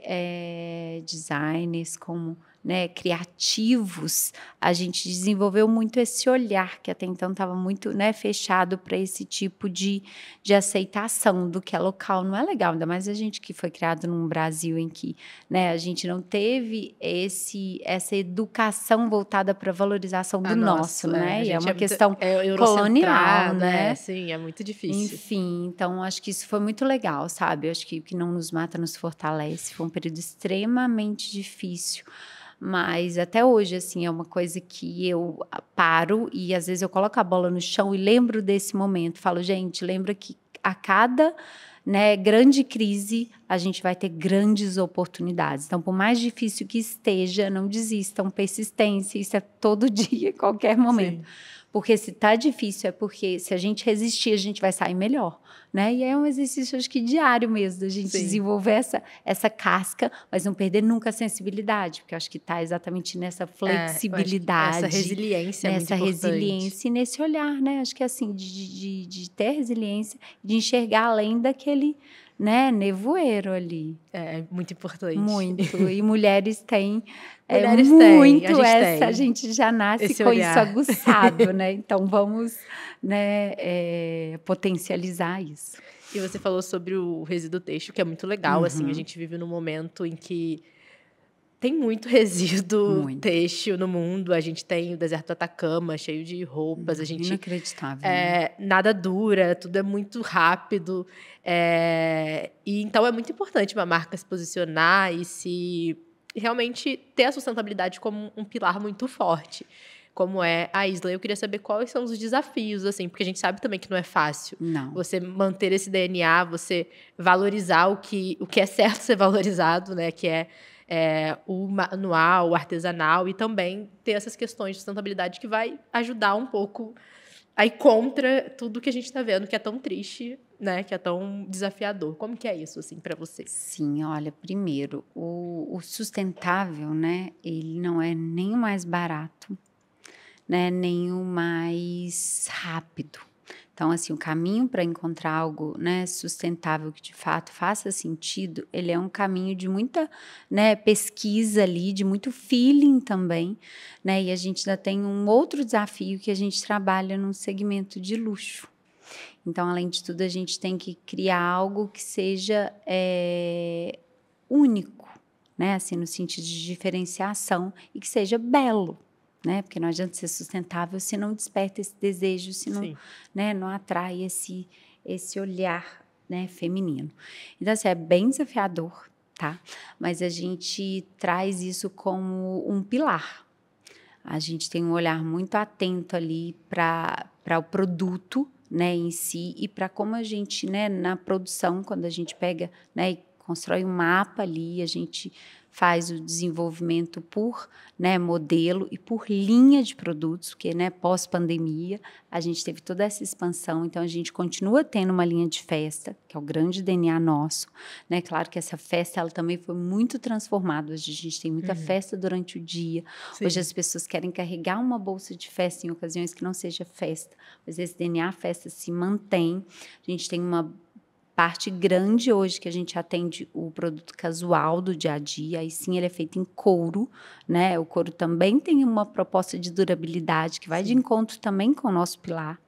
designers, como, né, criativos, a gente desenvolveu muito esse olhar que até então estava muito, né, fechado para esse tipo de aceitação do que é local. Não é legal, ainda mais a gente que foi criado num Brasil em que, né, a gente não teve essa educação voltada para a valorização do nosso, né? E é uma questão colonial, né? Sim, é muito difícil. Enfim, então acho que isso foi muito legal, sabe? Eu acho que o que não nos mata nos fortalece. Foi um período extremamente difícil. Mas até hoje, assim, é uma coisa que eu paro e às vezes eu coloco a bola no chão e lembro desse momento. Falo, gente, lembra que a cada, né, grande crise, a gente vai ter grandes oportunidades. Então, por mais difícil que esteja, não desistam, persistência, isso é todo dia, qualquer momento. Sim. Porque se tá difícil é porque se a gente resistir, a gente vai sair melhor, né? E é um exercício, acho que diário mesmo, da gente desenvolver essa casca, mas não perder nunca a sensibilidade, porque eu acho que tá exatamente nessa flexibilidade. Essa resiliência é muito importante. Nessa resiliência e nesse olhar, né? Acho que assim, de ter resiliência, de enxergar além daquele, né, nevoeiro ali. É muito importante. Muito. E mulheres têm muito essa. A gente já nasce esse com olhar. Isso aguçado, né? Então vamos, né, potencializar isso. E você falou sobre o resíduo têxtil, que é muito legal. Assim, a gente vive num momento em que tem muito resíduo têxtil no mundo. A gente tem o deserto do Atacama, cheio de roupas. Inacreditável. Nada dura, tudo é muito rápido. E então é muito importante uma marca se posicionar e realmente ter a sustentabilidade como um pilar muito forte, como é a Isla. Eu queria saber quais são os desafios, assim, porque a gente sabe também que não é fácil. Não. Você manter esse DNA, você valorizar o que é certo ser valorizado, né, que é o manual, o artesanal, e também ter essas questões de sustentabilidade que vai ajudar um pouco a ir contra tudo que a gente está vendo, que é tão triste, né, que é tão desafiador. Como que é isso, assim, para você? Sim, olha, primeiro, o sustentável, né, ele não é nem o mais barato, né, nem o mais rápido. Então, assim, o caminho para encontrar algo, né, sustentável que de fato faça sentido, ele é um caminho de muita, né, pesquisa ali, de muito feeling também, né, e a gente ainda tem um outro desafio que a gente trabalha num segmento de luxo. Então, além de tudo, a gente tem que criar algo que seja único, né, assim, no sentido de diferenciação e que seja belo. Né? Porque não adianta ser sustentável se não desperta esse desejo, se não, né, não atrai esse olhar, né, feminino. Então, assim, é bem desafiador, tá? Mas a gente traz isso como um pilar. A gente tem um olhar muito atento ali para o produto, né, em si e para como a gente, né, na produção, quando a gente pega, né, e constrói um mapa ali, a gente faz o desenvolvimento por, né, modelo e por linha de produtos, porque, né, pós-pandemia a gente teve toda essa expansão, então a gente continua tendo uma linha de festa, que é o grande DNA nosso, né? Claro que essa festa ela também foi muito transformada, hoje a gente tem muita festa durante o dia, hoje as pessoas querem carregar uma bolsa de festa em ocasiões que não seja festa, mas esse DNA festa se mantém, a gente tem uma parte grande hoje que a gente atende o produto casual do dia a dia, aí sim ele é feito em couro, né? O couro também tem uma proposta de durabilidade que vai de encontro também com o nosso pilar,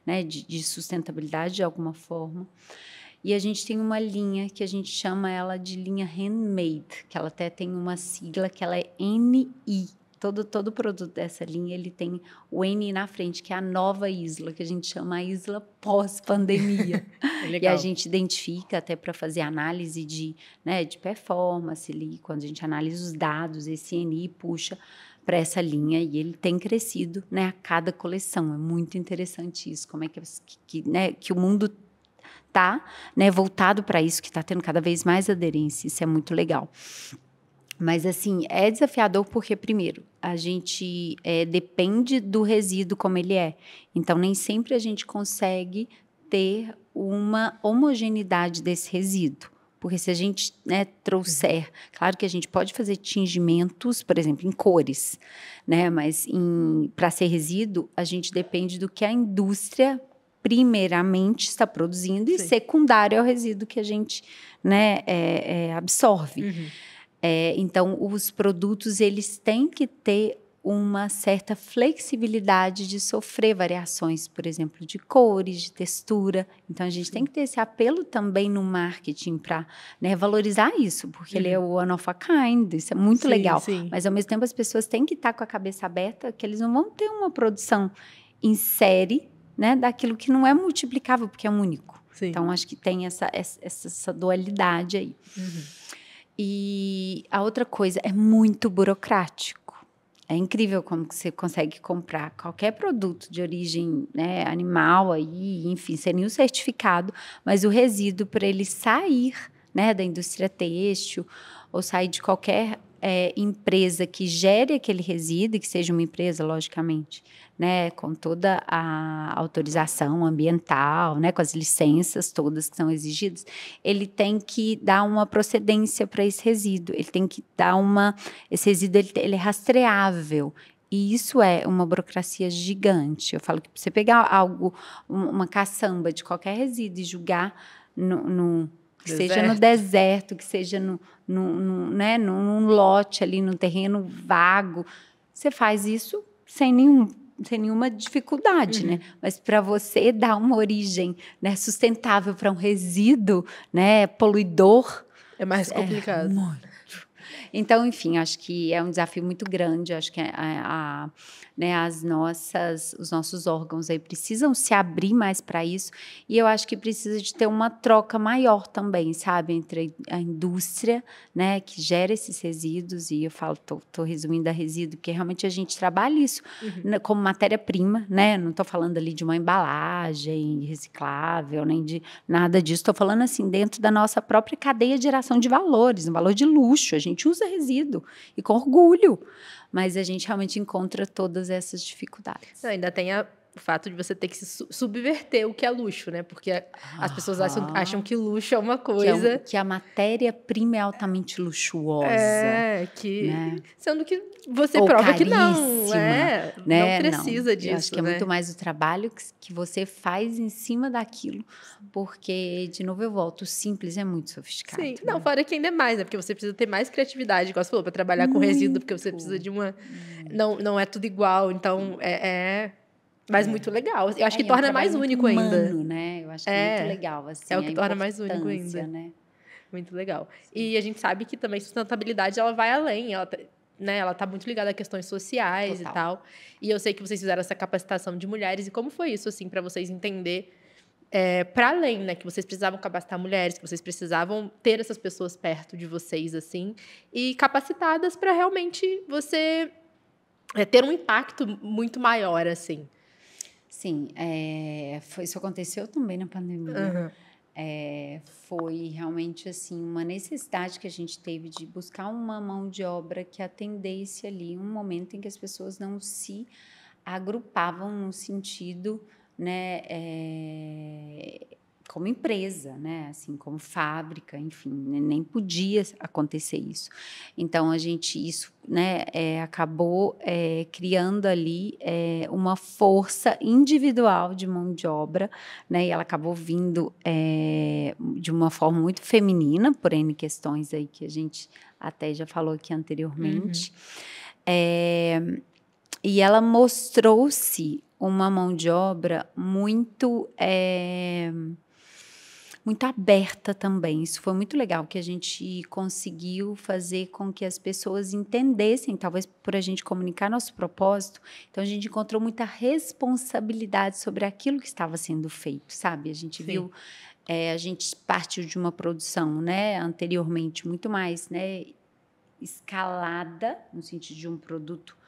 né? De sustentabilidade de alguma forma. E a gente tem uma linha que a gente chama ela de linha handmade, que ela até tem uma sigla que ela é NI. Todo produto dessa linha, ele tem o N na frente, que é a nova Isla, que a gente chama a Isla pós-pandemia. E a gente identifica até para fazer análise de performance ali, quando a gente analisa os dados, esse NI puxa para essa linha e ele tem crescido, né, a cada coleção. É muito interessante isso, como é que o mundo está, né, voltado para isso, que está tendo cada vez mais aderência. Isso é muito legal. Mas, assim, é desafiador porque, primeiro, a gente depende do resíduo como ele é. Então, nem sempre a gente consegue ter uma homogeneidade desse resíduo. Porque se a gente, né, trouxer... Claro que a gente pode fazer tingimentos, por exemplo, em cores, né? Mas para ser resíduo, a gente depende do que a indústria primeiramente está produzindo e secundário ao resíduo que a gente, né, absorve. Então, os produtos eles têm que ter uma certa flexibilidade de sofrer variações, por exemplo, de cores, de textura. Então, a gente tem que ter esse apelo também no marketing para, né, valorizar isso, porque ele é o one of a kind, isso é muito legal. Mas, ao mesmo tempo, as pessoas têm que estar com a cabeça aberta que eles não vão ter uma produção em série, né, daquilo que não é multiplicável, porque é único. Então, acho que tem essa dualidade aí. E a outra coisa é muito burocrático. É incrível como que você consegue comprar qualquer produto de origem, né, animal, aí, enfim, sem nenhum certificado, mas o resíduo, para ele sair, né, da indústria têxtil ou sair de qualquer empresa que gere aquele resíduo, que seja uma empresa, logicamente, né, com toda a autorização ambiental, né, com as licenças todas que são exigidas, ele tem que dar uma procedência para esse resíduo, ele tem que dar esse resíduo ele é rastreável. E isso é uma burocracia gigante. Eu falo que você pegar uma caçamba de qualquer resíduo e jogar que seja no deserto, que seja né, num lote ali, num terreno vago, você faz isso sem nenhuma dificuldade, né? Mas para você dar uma origem, né, sustentável para um resíduo, né, poluidor, é mais complicado. Muito. Então, enfim, acho que é um desafio muito grande. Acho que né, os nossos órgãos aí precisam se abrir mais para isso. E eu acho que precisa de ter uma troca maior também, sabe? Entre a indústria, né, que gera esses resíduos. E eu falo, estou resumindo a resíduo, porque realmente a gente trabalha isso como matéria-prima, né? Não estou falando ali de uma embalagem reciclável, nem de nada disso. Estou falando, assim, dentro da nossa própria cadeia de geração de valores, um valor de luxo. A gente usa resíduo e com orgulho, mas a gente realmente encontra todas essas dificuldades. Não, ainda tem o fato de você ter que subverter o que é luxo, né? Porque as pessoas acham que luxo é uma coisa... Que a matéria-prima é altamente luxuosa. Né? Sendo que você ou prova caríssima, que não, né? Não precisa disso, eu acho que é muito mais o trabalho que você faz em cima daquilo, porque, de novo, eu volto, o simples é muito sofisticado. Sim, né? não, fora que ainda é mais, né? Porque você precisa ter mais criatividade, igual você falou, para trabalhar com resíduo, porque você precisa de uma... Não é tudo igual, então mas muito legal. Eu acho que torna mais único humano, ainda. Né? Eu acho que é muito legal. Assim, é o que torna mais único ainda. Né? Muito legal. Sim. E a gente sabe que também sustentabilidade ela vai além. Ela tá muito ligada a questões sociais e tal. E eu sei que vocês fizeram essa capacitação de mulheres. E como foi isso, assim, para vocês entender para além, né? Que vocês precisavam capacitar mulheres, que vocês precisavam ter essas pessoas perto de vocês, assim, e capacitadas para realmente você ter um impacto muito maior, assim. Sim, isso aconteceu também na pandemia. Foi realmente assim uma necessidade que a gente teve de buscar uma mão de obra que atendesse ali um momento em que as pessoas não se agrupavam no sentido, né, como empresa, né, assim, como fábrica, enfim, nem podia acontecer isso. Então isso, né, acabou criando ali uma força individual de mão de obra, né, e ela acabou vindo de uma forma muito feminina, por N questões aí que a gente até já falou aqui anteriormente. E ela mostrou-se uma mão de obra muito aberta também. Isso foi muito legal, que a gente conseguiu fazer com que as pessoas entendessem, talvez por a gente comunicar nosso propósito. Então, a gente encontrou muita responsabilidade sobre aquilo que estava sendo feito, sabe? A gente viu, a gente partiu de uma produção, né, anteriormente muito mais, né, escalada, no sentido de um produto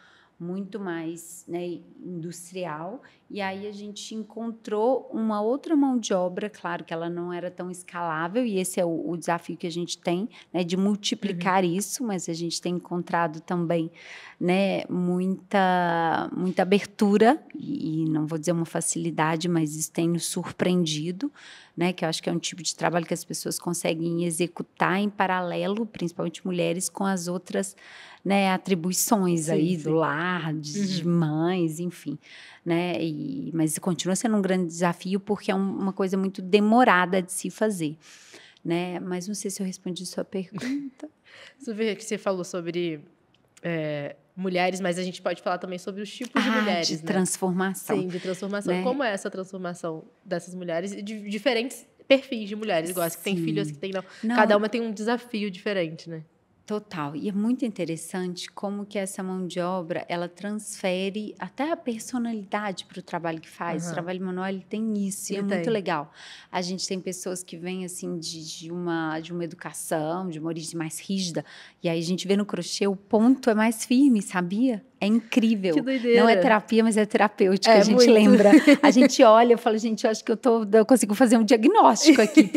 muito mais, né, industrial, e aí a gente encontrou uma outra mão de obra, claro que ela não era tão escalável, e esse é o desafio que a gente tem, né, de multiplicar isso, mas a gente tem encontrado também, né, muita abertura e não vou dizer uma facilidade, mas isso tem nos surpreendido, né? Que eu acho que é um tipo de trabalho que as pessoas conseguem executar em paralelo, principalmente mulheres, com as outras, né, atribuições aí do lar, de mães, enfim, né? Mas continua sendo um grande desafio porque é uma coisa muito demorada de se fazer, né? Mas não sei se eu respondi sua pergunta. Você falou sobre mulheres, mas a gente pode falar também sobre os tipos de mulheres, de né? transformação. Sim, de transformação. Né? Como é essa transformação dessas mulheres e de diferentes perfis de mulheres, igual as que têm filhos, que têm não. Cada uma tem um desafio diferente, né? Total. E é muito interessante como que essa mão de obra, ela transfere até a personalidade para o trabalho que faz. O trabalho manual, ele tem isso, e é muito legal. A gente tem pessoas que vêm, assim, de uma educação, de uma origem mais rígida, e aí a gente vê no crochê, o ponto é mais firme, sabia? É incrível. Que doideira. Não é terapia, mas é terapêutica, a gente lembra. A gente olha e fala, gente, eu acho que eu consigo fazer um diagnóstico aqui.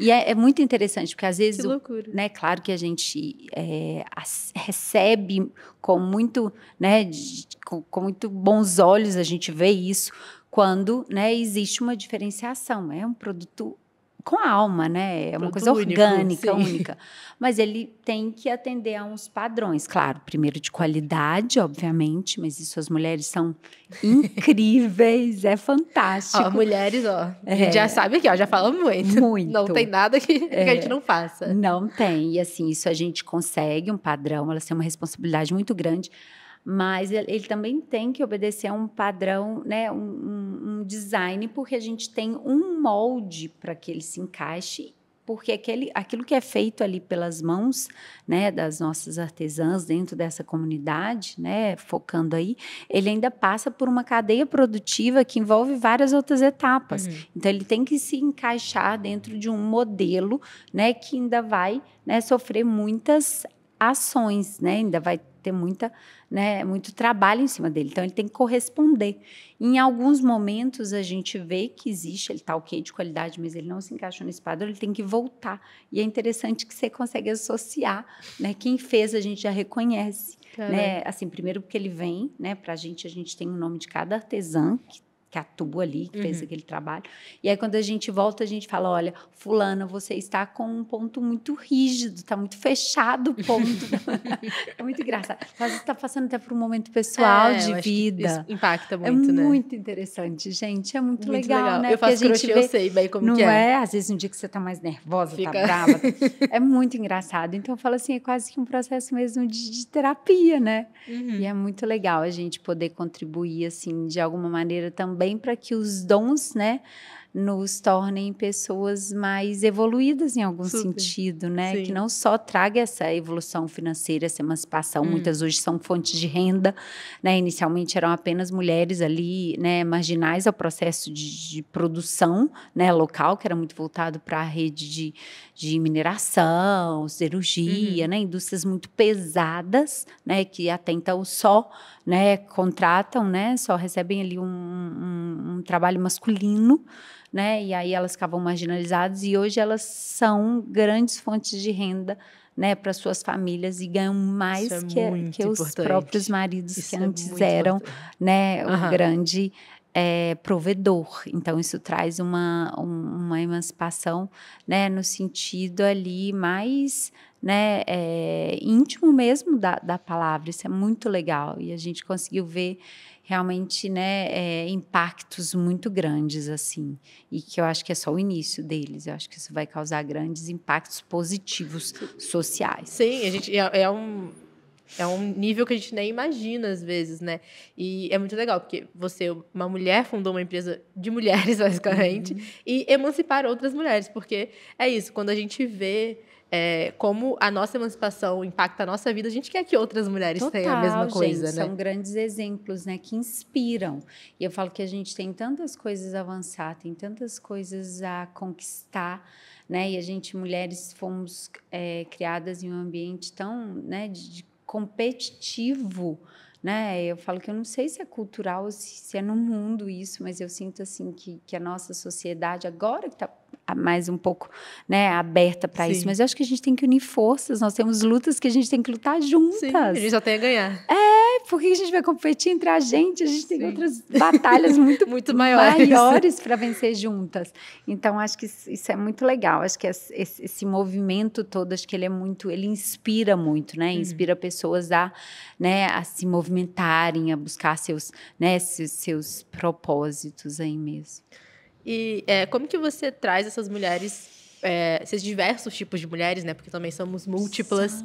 E é muito interessante, porque às vezes... Que loucura. Né, claro que a gente recebe com muito, né, com muito bons olhos, a gente vê isso, quando, né, existe uma diferenciação. É um produto com a alma, né? É uma coisa orgânica, única. Mas ele tem que atender a uns padrões. Claro, primeiro de qualidade, obviamente, mas isso as mulheres são incríveis, é fantástico. Mulheres, a gente já sabe aqui, já fala muito. Muito. Não tem nada que a gente não faça. Não tem. E assim, isso a gente consegue, um padrão, elas têm uma responsabilidade muito grande, mas ele também tem que obedecer a um padrão, né, um design, porque a gente tem um molde para que ele se encaixe, porque aquilo que é feito ali pelas mãos, né, das nossas artesãs dentro dessa comunidade, né, focando aí, ele ainda passa por uma cadeia produtiva que envolve várias outras etapas. Então, ele tem que se encaixar dentro de um modelo, né, que ainda vai, né, sofrer muitas ações, né, ainda vai ter muito trabalho em cima dele. Então, ele tem que corresponder. Em alguns momentos, a gente vê que existe, ele está ok de qualidade, mas ele não se encaixou nesse padrão, ele tem que voltar. E é interessante que você consegue associar, né? Quem fez, a gente já reconhece. Né? Assim, primeiro porque ele vem, né? Para a gente tem o nome de cada artesã que atua ali, que fez aquele trabalho. E aí, quando a gente volta, a gente fala, olha, fulana, você está com um ponto muito rígido, está muito fechado o ponto. É muito engraçado. Às vezes está passando até por um momento pessoal de vida. Isso impacta muito, né? É muito interessante, gente. É muito legal, né? Eu faço crochê, eu sei bem como que é. Não é? Às vezes, um dia que você está mais nervosa, está brava. É muito engraçado. Então, eu falo assim, é quase que um processo mesmo de terapia, né? E é muito legal a gente poder contribuir, assim, de alguma maneira também para que os dons, né, nos tornem pessoas mais evoluídas em algum sentido, né? Que não só traga essa evolução financeira, essa emancipação, muitas hoje são fontes de renda, né? Inicialmente eram apenas mulheres ali, né, marginais ao processo de produção, né, local, que era muito voltado para a rede de mineração, siderurgia, né, indústrias muito pesadas, né, que até então só, né, contratam, né, só recebem ali um trabalho masculino, né, e aí elas ficavam marginalizadas, e hoje elas são grandes fontes de renda, né, para suas famílias, e ganham mais que os próprios maridos que antes eram, né, um grande provedor. Então, isso traz uma emancipação, né, no sentido ali mais, né, íntimo mesmo da palavra. Isso é muito legal, e a gente conseguiu ver realmente, né, impactos muito grandes, assim, e que eu acho que é só o início deles. Eu acho que isso vai causar grandes impactos positivos sociais. Sim, a gente é um nível que a gente nem imagina às vezes, né? E é muito legal, porque você, uma mulher, fundou uma empresa de mulheres, basicamente, e emancipar outras mulheres, porque é isso, quando a gente vê como a nossa emancipação impacta a nossa vida, a gente quer que outras mulheres tenham a mesma coisa, gente, né? São grandes exemplos, né, que inspiram. E eu falo que a gente tem tantas coisas a avançar, tem tantas coisas a conquistar, né? E a gente, mulheres, fomos criadas em um ambiente tão, né, de competitivo, né? Eu falo que eu não sei se é cultural, se é no mundo isso, mas eu sinto assim que a nossa sociedade agora que está mais um pouco, né, aberta para isso, mas eu acho que a gente tem que unir forças, nós temos lutas que a gente tem que lutar juntas. Sim, a gente só tem a ganhar. por que a gente vai competir entre a gente? A gente tem outras batalhas muito, muito maiores para vencer juntas. Então, acho que isso é muito legal. Acho que esse movimento todo, acho que ele inspira muito, né? Inspira pessoas né, a se movimentarem, a buscar seus propósitos aí mesmo. E como que você traz essas mulheres, esses diversos tipos de mulheres, né? Porque também somos múltiplas,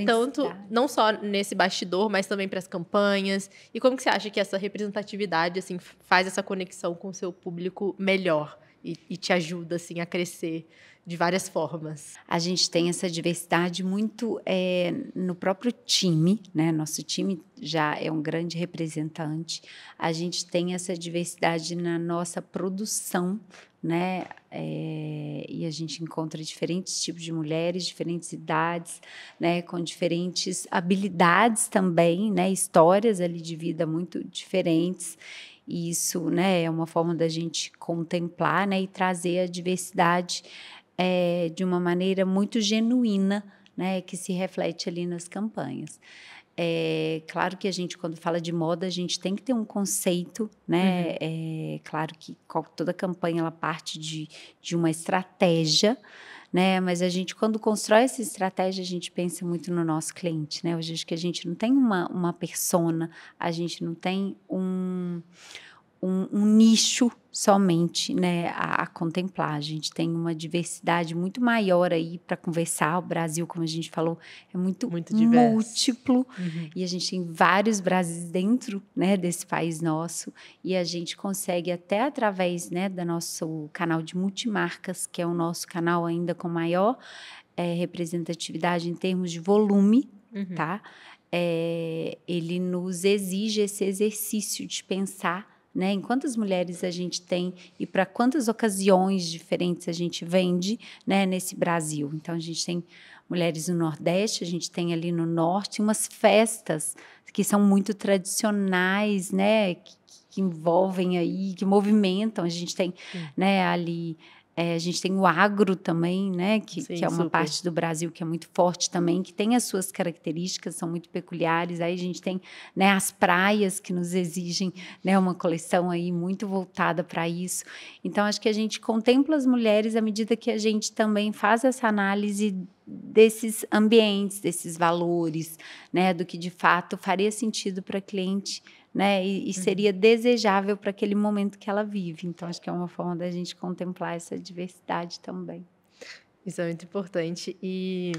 tanto não só nesse bastidor, mas também para as campanhas. E como que você acha que essa representatividade assim faz essa conexão com o seu público melhor e te ajuda assim a crescer de várias formas? A gente tem essa diversidade muito no próprio time, né? Nosso time já é um grande representante. A gente tem essa diversidade na nossa produção, né? E a gente encontra diferentes tipos de mulheres, diferentes idades, né? Com diferentes habilidades também, né? Histórias ali de vida muito diferentes. E isso, né? É uma forma da gente contemplar, né? E trazer a diversidade de uma maneira muito genuína, né, que se reflete ali nas campanhas. Claro que a gente, quando fala de moda, a gente tem que ter um conceito, né? Claro que toda campanha ela parte de uma estratégia, né? Mas a gente, quando constrói essa estratégia, a gente pensa muito no nosso cliente, né? Hoje acho que a gente não tem uma persona, a gente não tem um nicho somente, né, a contemplar. A gente tem uma diversidade muito maior aí para conversar. O Brasil, como a gente falou, é muito múltiplo. E a gente tem vários Brasis dentro, né, desse país nosso. E a gente consegue até através, né, do nosso canal de multimarcas, que é o nosso canal ainda com maior representatividade em termos de volume, tá? Ele nos exige esse exercício de pensar, né, em quantas mulheres a gente tem e para quantas ocasiões diferentes a gente vende, né, nesse Brasil. Então, a gente tem mulheres no Nordeste, a gente tem ali no Norte umas festas que são muito tradicionais, né, que envolvem aí, que movimentam. A gente tem, né, ali... a gente tem o agro também, né, que é uma parte do Brasil que é muito forte também, que tem as suas características, são muito peculiares. Aí a gente tem, né, as praias que nos exigem, né, uma coleção aí muito voltada para isso. Então, acho que a gente contempla as mulheres à medida que a gente também faz essa análise desses ambientes, desses valores, né, do que de fato faria sentido para a cliente, né, e seria desejável para aquele momento que ela vive. Então, acho que é uma forma da gente contemplar essa diversidade também. Isso é muito importante. E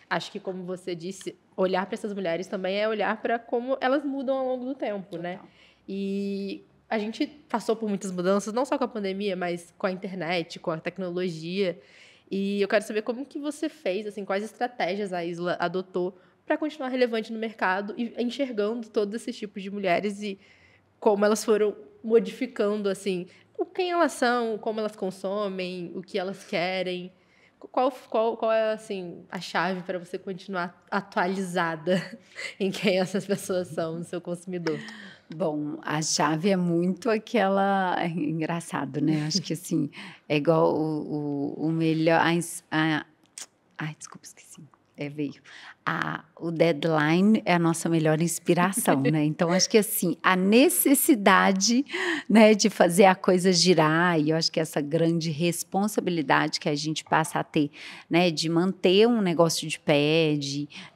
acho que, como você disse, olhar para essas mulheres também é olhar para como elas mudam ao longo do tempo, né? E a gente passou por muitas mudanças, não só com a pandemia, mas com a internet, com a tecnologia. E eu quero saber como que você fez, assim, quais estratégias a Isla adotou para continuar relevante no mercado e enxergando todos esses tipos de mulheres e como elas foram modificando, assim, quem elas são, como elas consomem, o que elas querem. Qual é, assim, a chave para você continuar atualizada em quem essas pessoas são, no seu consumidor? Bom, a chave é muito aquela... É engraçado, né? Acho que, assim, é igual o melhor... Ai, desculpa, esqueci. Veio. O deadline é a nossa melhor inspiração, né? Então, acho que, assim, a necessidade, né, de fazer a coisa girar, e eu acho que essa grande responsabilidade que a gente passa a ter, né, de manter um negócio de pé,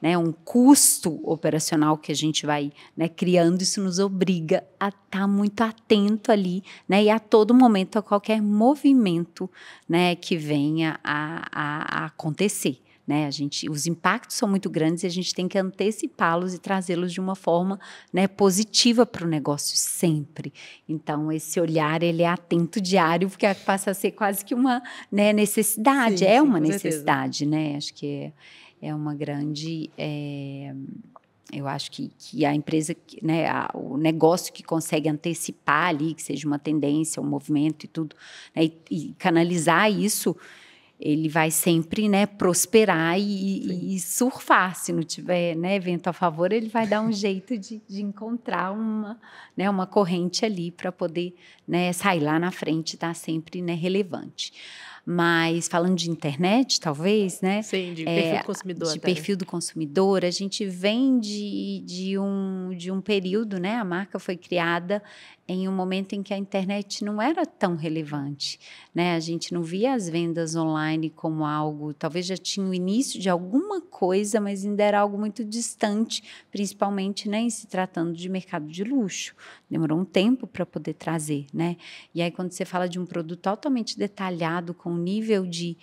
né, um custo operacional que a gente vai, né, criando, isso nos obriga a estar muito atento ali, né, e a todo momento a qualquer movimento, né, que venha a acontecer. Né, os impactos são muito grandes e a gente tem que antecipá-los e trazê-los de uma forma, né, positiva para o negócio sempre. Então, esse olhar ele é atento diário, porque passa a ser quase que uma, né, necessidade. Sim, uma necessidade, né? Acho que é uma grande... eu acho que a empresa, né, o negócio que consegue antecipar ali, que seja uma tendência, um movimento e tudo, né, e canalizar isso, ele vai sempre, né, prosperar e surfar. Se não tiver, né, vento a favor, ele vai dar um jeito de encontrar uma corrente ali para poder, né, sair lá na frente e estar sempre, né, relevante. Mas falando de internet, talvez, né? Sim, de perfil do consumidor. De perfil do consumidor, a gente vem de um período, né? A marca foi criada em um momento em que a internet não era tão relevante, né? A gente não via as vendas online como algo, talvez já tinha o início de alguma coisa, mas ainda era algo muito distante, principalmente, né, em se tratando de mercado de luxo. Demorou um tempo para poder trazer, né? E aí, quando você fala de um produto altamente detalhado, com um nível de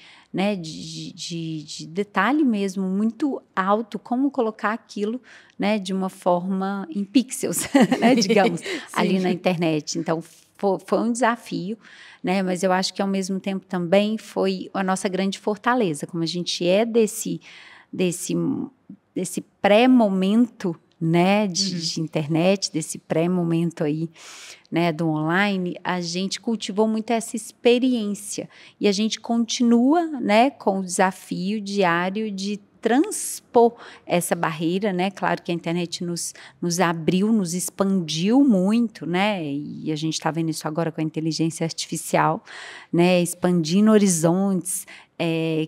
detalhe mesmo muito alto, como colocar aquilo, né, de uma forma em pixels, né, digamos, ali na internet. Então, foi um desafio, né, mas eu acho que, ao mesmo tempo, também foi a nossa grande fortaleza, como a gente é desse pré-momento, né, de internet, desse pré-momento aí, né, do online, a gente cultivou muito essa experiência e a gente continua, né, com o desafio diário de transpor essa barreira, né? Claro que a internet nos abriu, nos expandiu muito, né? E a gente está vendo isso agora com a inteligência artificial, né? Expandindo horizontes,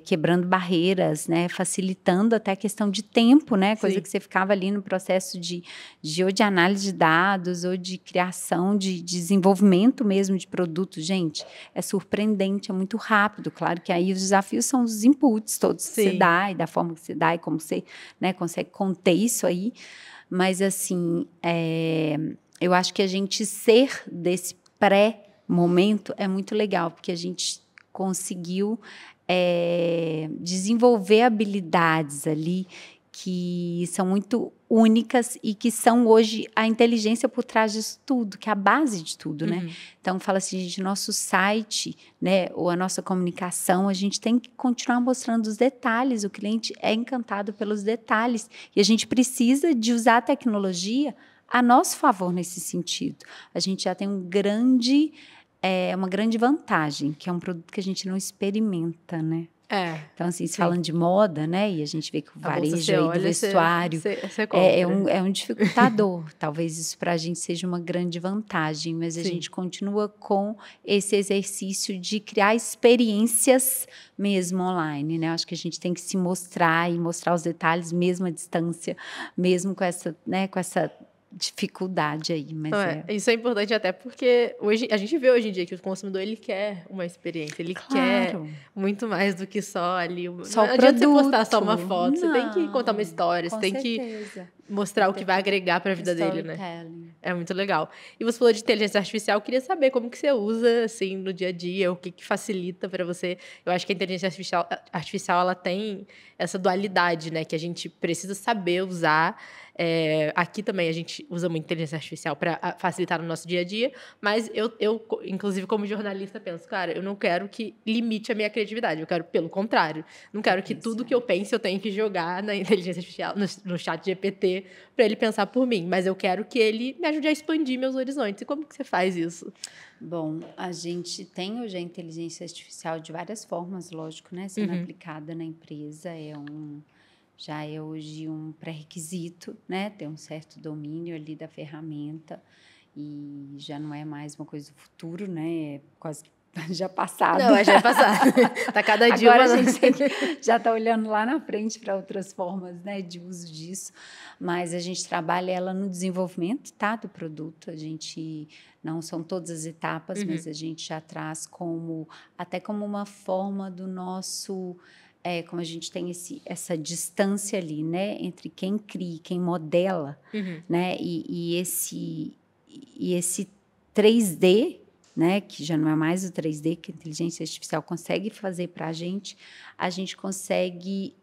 quebrando barreiras, né? Facilitando até a questão de tempo, né? Coisa que você ficava ali no processo ou de análise de dados ou de criação, de desenvolvimento mesmo de produtos. Gente, é surpreendente, é muito rápido. Claro que aí os desafios são os inputs todos que você dá e da forma que você dá e como você, né, consegue conter isso aí. Mas, assim, eu acho que a gente ser desse pré-momento é muito legal, porque a gente conseguiu desenvolver habilidades ali que são muito únicas e que são hoje a inteligência por trás disso tudo, que é a base de tudo, né? Então, fala assim, gente, nosso site, né, ou a nossa comunicação, a gente tem que continuar mostrando os detalhes, o cliente é encantado pelos detalhes e a gente precisa de usar a tecnologia a nosso favor nesse sentido. A gente já tem uma grande vantagem, que é um produto que a gente não experimenta, né? Então, assim, falando de moda, né? E a gente vê que o varejo aí do vestuário é um dificultador. Talvez isso para a gente seja uma grande vantagem, mas a gente continua com esse exercício de criar experiências mesmo online, né? Acho que a gente tem que se mostrar e mostrar os detalhes mesmo à distância, mesmo com essa, né, com essa dificuldade aí, mas Isso é importante até porque a gente vê hoje em dia que o consumidor ele quer uma experiência, ele quer muito mais do que só ali só não o adianta produto. Você postar só uma foto, você tem que contar uma história, você tem que mostrar o que vai agregar para a vida dele, né? É muito legal. E você falou de inteligência artificial, eu queria saber como que você usa assim no dia a dia, o que facilita para você. Eu acho que a inteligência artificial ela tem essa dualidade, né, que a gente precisa saber usar. Aqui também a gente usa muito inteligência artificial para facilitar no nosso dia a dia, mas eu, inclusive, como jornalista, penso, cara, eu não quero que limite a minha criatividade, eu quero, pelo contrário, não quero que tudo que eu pense eu tenha que jogar na inteligência artificial, no chat GPT, para ele pensar por mim, mas eu quero que ele me ajude a expandir meus horizontes. E como que você faz isso? Bom, a gente tem hoje a inteligência artificial de várias formas, lógico, né, sendo aplicada na empresa, já é hoje um pré-requisito, né? Ter um certo domínio ali da ferramenta e já não é mais uma coisa do futuro, né? É quase já passado. Não, já é passado. Tá cada dia. Agora a gente já está olhando lá na frente para outras formas, né, de uso disso. Mas a gente trabalha ela no desenvolvimento, tá, do produto. A gente não são todas as etapas, mas a gente já traz até como uma forma do nosso como a gente tem essa distância ali, né, entre quem cria, quem modela, né, e esse 3D, né, que já não é mais o 3D que a inteligência artificial consegue fazer para a gente consegue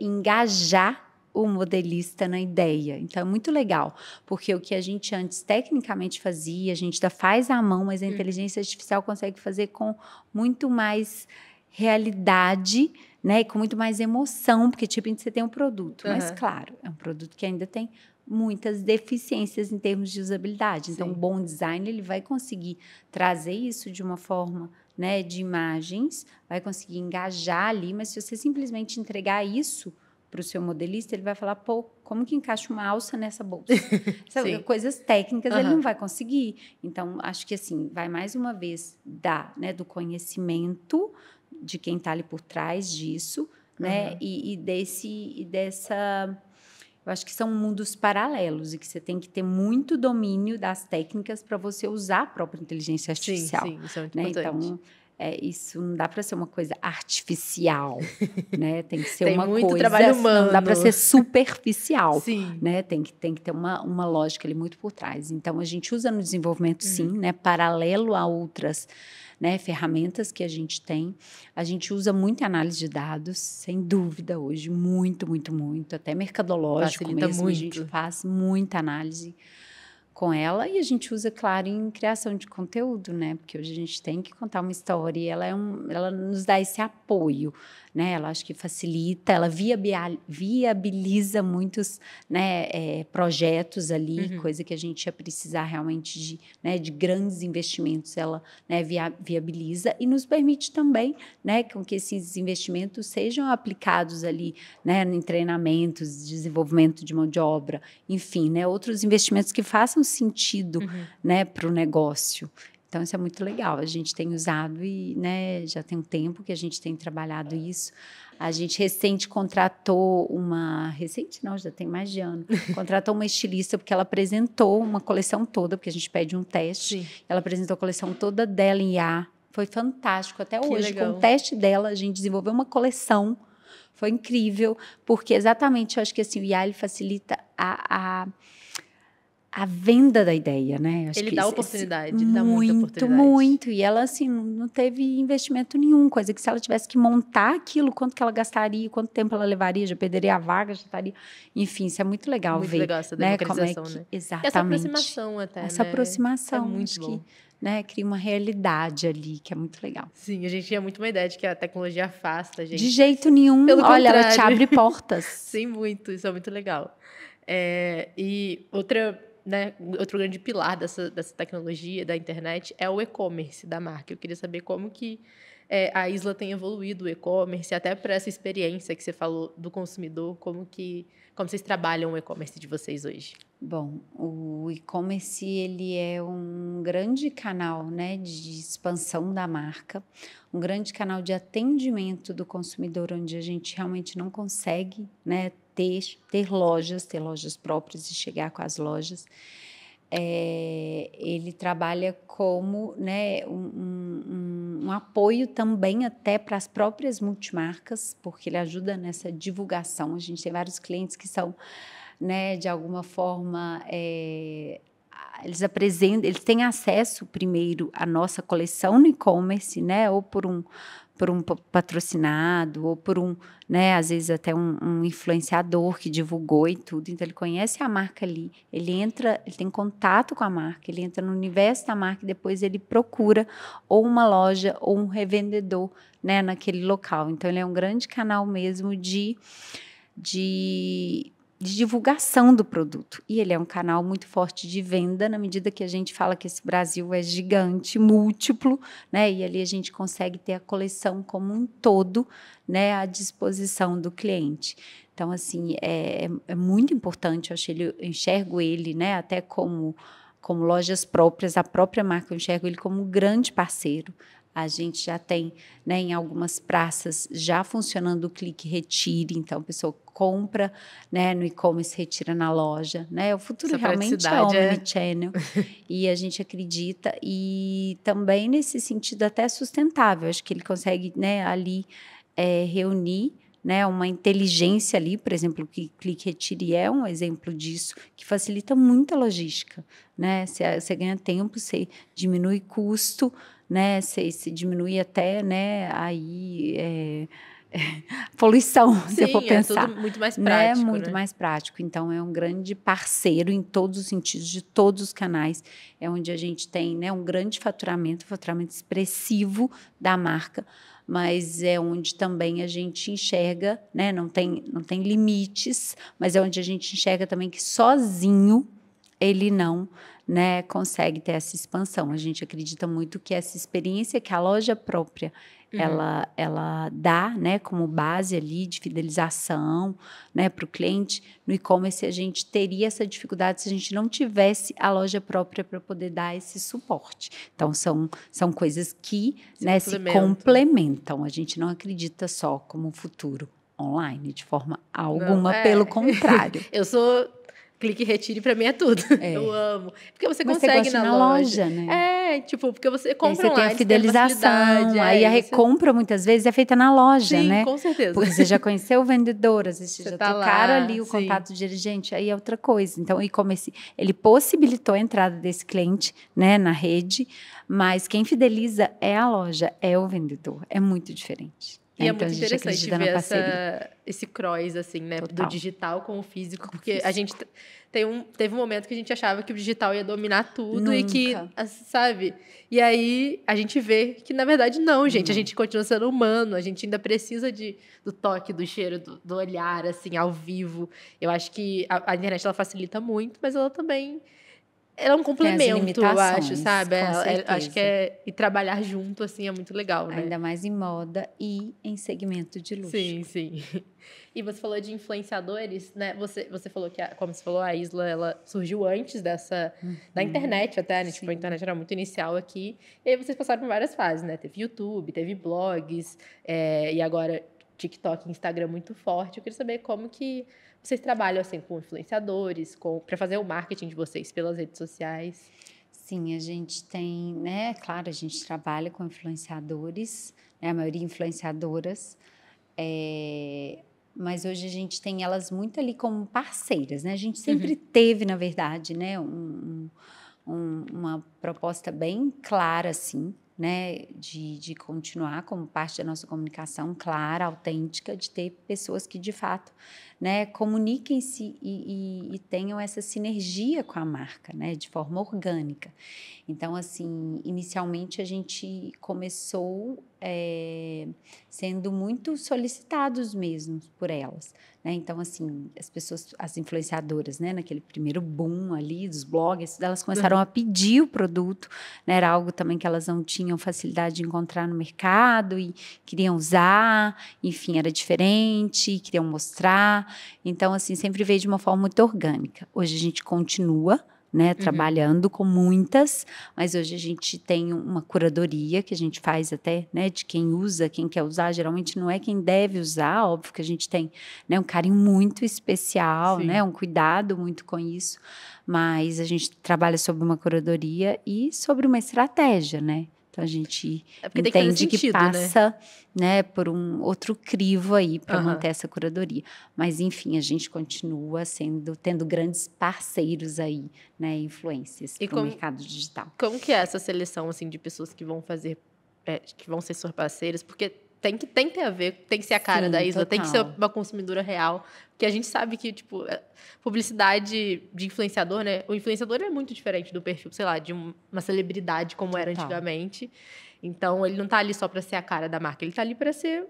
engajar o modelista na ideia. Então, é muito legal, porque o que a gente antes tecnicamente fazia, a gente ainda faz à mão, mas a inteligência artificial consegue fazer com muito mais realidade, né, e com muito mais emoção, porque tipo, você tem um produto, mas claro, é um produto que ainda tem muitas deficiências em termos de usabilidade. Então, um bom design ele vai conseguir trazer isso de uma forma, né, de imagens, vai conseguir engajar ali, mas se você simplesmente entregar isso para o seu modelista, ele vai falar, pô, como que encaixa uma alça nessa bolsa? Coisas técnicas ele não vai conseguir. Então, acho que assim, vai mais uma vez do conhecimento de quem está ali por trás disso, né? E dessa... Eu acho que são mundos paralelos e que você tem que ter muito domínio das técnicas para você usar a própria inteligência artificial. Sim, isso é muito né? importante. Então, isso não dá para ser uma coisa artificial, né? Tem que ser tem uma muito coisa... trabalho humano. Não dá para ser superficial. Sim. Né? Tem que ter uma lógica ali muito por trás. Então, a gente usa no desenvolvimento, sim, né? Paralelo a outras, né, ferramentas que a gente tem. A gente usa muito análise de dados, sem dúvida, hoje, muito, muito, muito. Até mercadológico Facilita mesmo, muito. a gente faz muita análise com ela, e a gente usa, claro, em criação de conteúdo, né? Porque hoje a gente tem que contar uma história e ela nos dá esse apoio, né? Ela acho que facilita, ela viabiliza muitos, né, projetos ali, coisa que a gente ia precisar realmente de grandes investimentos, ela, né, viabiliza e nos permite também, né, com que esses investimentos sejam aplicados ali, né, em treinamentos, desenvolvimento de mão de obra, enfim, né, outros investimentos que façam sentido, né, para o negócio. Então, isso é muito legal. A gente tem usado e, né, já tem um tempo que a gente tem trabalhado isso. A gente recente não, já tem mais de ano, contratou uma estilista porque ela apresentou uma coleção toda, porque a gente pede um teste. Sim. Ela apresentou a coleção toda dela em IA. Foi fantástico. Até hoje, legal. com o teste dela, a gente desenvolveu uma coleção. Foi incrível, porque exatamente, eu acho que assim, o IA ele facilita a venda da ideia, né? Ele dá oportunidade, ele dá muita oportunidade. Muito. E ela, assim, não teve investimento nenhum, coisa que se ela tivesse que montar aquilo, quanto que ela gastaria, quanto tempo ela levaria, já perderia a vaga, já estaria... Enfim, isso é muito legal muito ver. Legal essa né? democratização, Como é que, né? Exatamente. E essa aproximação até, Essa né? aproximação, é muito acho bom. que, né, cria uma realidade ali, que é muito legal. Sim, a gente tinha muito uma ideia de que a tecnologia afasta a gente. De jeito nenhum. Pelo Olha, contrário. ela te abre portas. Sim, muito. Isso é muito legal. E outro grande pilar dessa tecnologia, da internet, é o e-commerce da marca. Eu queria saber como que a Isla tem evoluído o e-commerce, até para essa experiência que você falou do consumidor, como vocês trabalham o e-commerce de vocês hoje? Bom, o e-commerce ele é um grande canal, né, de expansão da marca, um grande canal de atendimento do consumidor, onde a gente realmente não consegue, né, ter lojas próprias e chegar com as lojas. Ele trabalha como, né, um apoio também até para as próprias multimarcas, porque ele ajuda nessa divulgação. A gente tem vários clientes que são, né, de alguma forma, eles têm acesso primeiro à nossa coleção no e-commerce, né, ou por um patrocinado, ou por né, às vezes até um influenciador que divulgou e tudo. Então, ele conhece a marca ali, ele tem contato com a marca, ele entra no universo da marca e depois ele procura ou uma loja ou um revendedor, né, naquele local. Então, ele é um grande canal mesmo de divulgação do produto. E ele é um canal muito forte de venda, na medida que a gente fala que esse Brasil é gigante, múltiplo, né? E ali a gente consegue ter a coleção como um todo, né, à disposição do cliente. Então, assim, é muito importante, eu enxergo ele, né, até como lojas próprias, a própria marca, eu enxergo ele como um grande parceiro. A gente já tem, né, em algumas praças já funcionando o clique retire, então a pessoa compra, né, no e-commerce, retira na loja, né? O futuro Essa realmente é omnichannel e a gente acredita, e também nesse sentido até sustentável. Acho que ele consegue, né, ali reunir, né, uma inteligência ali, por exemplo, que clique retire é um exemplo disso, que facilita muito a logística, né? Você ganha tempo, você diminui custo, né? Se diminui até, né, aí poluição, Sim, se eu for pensar. Tudo muito mais prático, né? Muito mais prático. Então, é um grande parceiro em todos os sentidos, de todos os canais. É onde a gente tem, né, um grande faturamento expressivo da marca, mas é onde também a gente enxerga, né, não tem limites, mas é onde a gente enxerga também que sozinho ele não, né, consegue ter essa expansão. A gente acredita muito que essa experiência que a loja própria ela dá, né, como base ali de fidelização, né, para o cliente. No e-commerce a gente teria essa dificuldade se a gente não tivesse a loja própria para poder dar esse suporte. Então são coisas que, né, se complementam. A gente não acredita só como futuro online de forma alguma, pelo contrário. Eu sou clique e retire, pra mim é tudo. Eu amo. Porque você Mas consegue você na loja, né? Tipo, porque você compra aí você online, tem a fidelização, aí a recompra muitas vezes é feita na loja, né? Sim, com certeza. Porque você já conheceu o vendedor, às vezes você já trocaram ali o sim. contato do dirigente, aí é outra coisa. Então, o e-commerce, ele possibilitou a entrada desse cliente, né, na rede, mas quem fideliza é a loja, é o vendedor. É muito diferente. E é muito interessante ver esse cross, assim, né? Total. Do digital com o físico. Porque a gente teve um momento que a gente achava que o digital ia dominar tudo. Nunca. E que, sabe? E aí a gente vê que, na verdade, não, gente. A gente continua sendo humano. A gente ainda precisa do toque, do cheiro, do olhar, assim, ao vivo. Eu acho que a internet, ela facilita muito, mas ela também... Ela é um complemento, eu acho, sabe? Acho que e trabalhar junto, assim, é muito legal, né? Ainda mais em moda e em segmento de luxo. Sim. E você falou de influenciadores, né? Você falou que, como você falou, a Isla, ela surgiu antes da internet até, né? Tipo, a internet era muito inicial aqui. E aí vocês passaram por várias fases, né? Teve YouTube, teve blogs, e agora TikTok e Instagram muito forte. Eu queria saber como que vocês trabalham, assim, com influenciadores, para fazer o marketing de vocês pelas redes sociais. Sim, a gente tem, né? Claro, a gente trabalha com influenciadores, né? A maioria influenciadoras, mas hoje a gente tem elas muito ali como parceiras, né? A gente sempre teve, na verdade, né? Uma proposta bem clara, assim, né? De continuar como parte da nossa comunicação clara, autêntica, de ter pessoas que, de fato, né, comuniquem-se e tenham essa sinergia com a marca, né, de forma orgânica. Então, assim, inicialmente a gente começou sendo muito solicitados mesmo por elas, né? Então, assim, as influenciadoras, né, naquele primeiro boom ali dos blogs, elas começaram a pedir o produto, né? Era algo também que elas não tinham facilidade de encontrar no mercado e queriam usar, enfim, era diferente, queriam mostrar. Então, assim, sempre veio de uma forma muito orgânica. Hoje a gente continua, né, trabalhando com muitas, mas hoje a gente tem uma curadoria que a gente faz até, né, de quem usa, quem quer usar, geralmente não é quem deve usar, óbvio que a gente tem, né, um carinho muito especial, né, um cuidado muito com isso, mas a gente trabalha sobre uma curadoria e sobre uma estratégia, né? Então, a gente entende que passa, né, por um outro crivo aí para manter essa curadoria. Mas, enfim, a gente continua tendo grandes parceiros aí, né, influências para o mercado digital. Como que é essa seleção, assim, de pessoas que vão que vão ser suas parceiras? Porque tem que ter a ver, tem que ser a cara da Isla, tem que ser uma consumidora real. Porque a gente sabe que, tipo, publicidade de influenciador, né? O influenciador é muito diferente do perfil, sei lá, de uma celebridade como era antigamente. Então, ele não tá ali só para ser a cara da marca, ele tá ali para ser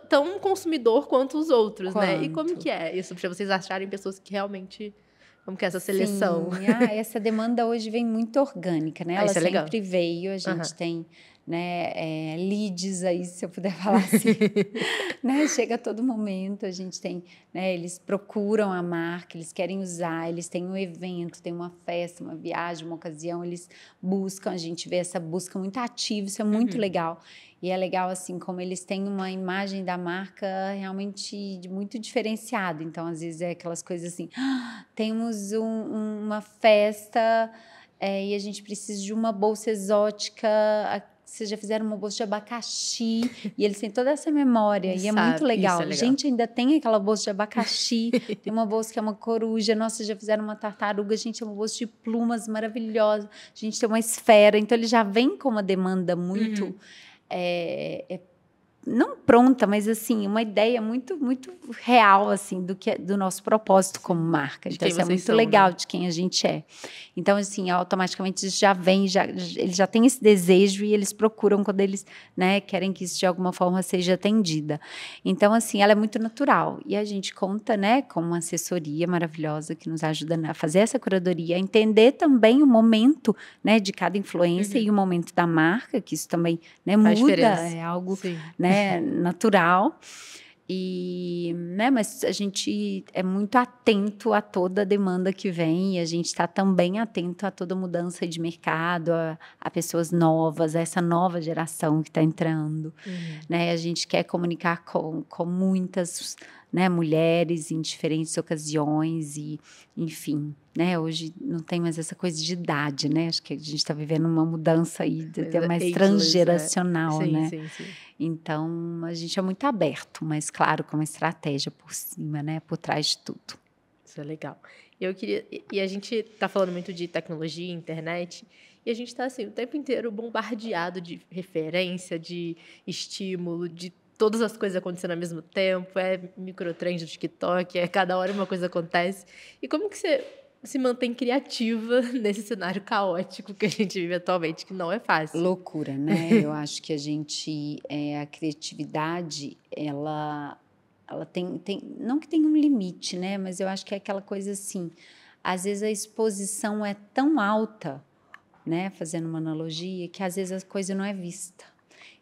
tão consumidor quanto os outros, né? E como que é isso, para vocês acharem pessoas que realmente... Como que é essa seleção? Sim, essa demanda hoje vem muito orgânica, né? Ela sempre veio, a gente tem, né, leads aí, se eu puder falar assim, né? Chega a todo momento, a gente tem, né, eles procuram a marca, eles querem usar, eles têm um evento, tem uma festa, uma viagem, uma ocasião, eles buscam, a gente vê essa busca muito ativa, isso é muito legal. E é legal, assim, como eles têm uma imagem da marca realmente muito diferenciada. Então, às vezes, é aquelas coisas assim, temos uma festa e a gente precisa de uma bolsa exótica. Vocês já fizeram uma bolsa de abacaxi e eles têm toda essa memória e é muito legal. Gente, ainda tem aquela bolsa de abacaxi, tem uma bolsa que é uma coruja, nossa, já fizeram uma tartaruga, gente, é uma bolsa de plumas maravilhosa, a gente tem uma esfera, então ele já vem com uma demanda muito não pronta, mas assim, uma ideia muito, muito real, assim, do nosso propósito como marca. Então, isso é muito legal, de quem a gente é. Então, assim, automaticamente isso já vem, eles já têm esse desejo e eles procuram quando eles, né, querem que isso de alguma forma seja atendida. Então, assim, ela é muito natural. E a gente conta, né, com uma assessoria maravilhosa que nos ajuda a fazer essa curadoria, a entender também o momento, né, de cada influência e o momento da marca, que isso também, né, muda, é algo, né, natural. E, né, mas a gente é muito atento a toda a demanda que vem e a gente está também atento a toda mudança de mercado, a pessoas novas, a essa nova geração que está entrando. Né? A gente quer comunicar com muitas, né, mulheres em diferentes ocasiões e, enfim, né, hoje não tem mais essa coisa de idade, né? Acho que a gente está vivendo uma mudança aí mais transgeracional, né? Sim. Então, a gente é muito aberto, mas claro, com uma estratégia por cima, né, por trás de tudo. Isso é legal. E a gente está falando muito de tecnologia, internet, e a gente está assim o tempo inteiro bombardeado de referência, de estímulo, de todas as coisas acontecendo ao mesmo tempo, é microtrend do TikTok, cada hora uma coisa acontece. E como que você se mantém criativa nesse cenário caótico que a gente vive atualmente, que não é fácil? Loucura, né? Eu acho que a criatividade, ela tem, não que tenha um limite, né? Mas eu acho que é aquela coisa assim, às vezes a exposição é tão alta, né? Fazendo uma analogia, que às vezes a coisa não é vista.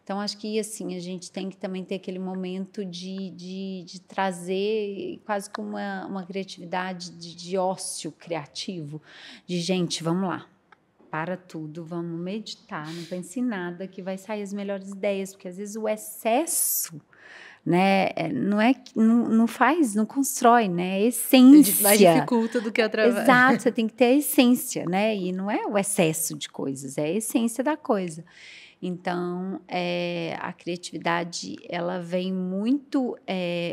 Então, acho que assim, a gente tem que também ter aquele momento de trazer quase como uma criatividade de ócio criativo, de gente, vamos lá, para tudo, vamos meditar, não pense em nada que vai sair as melhores ideias, porque às vezes o excesso, né, não faz, não constrói, né, essência. Mais dificulta do que através. Exato, você tem que ter a essência, né, e não é o excesso de coisas, é a essência da coisa. Então, a criatividade, ela vem muito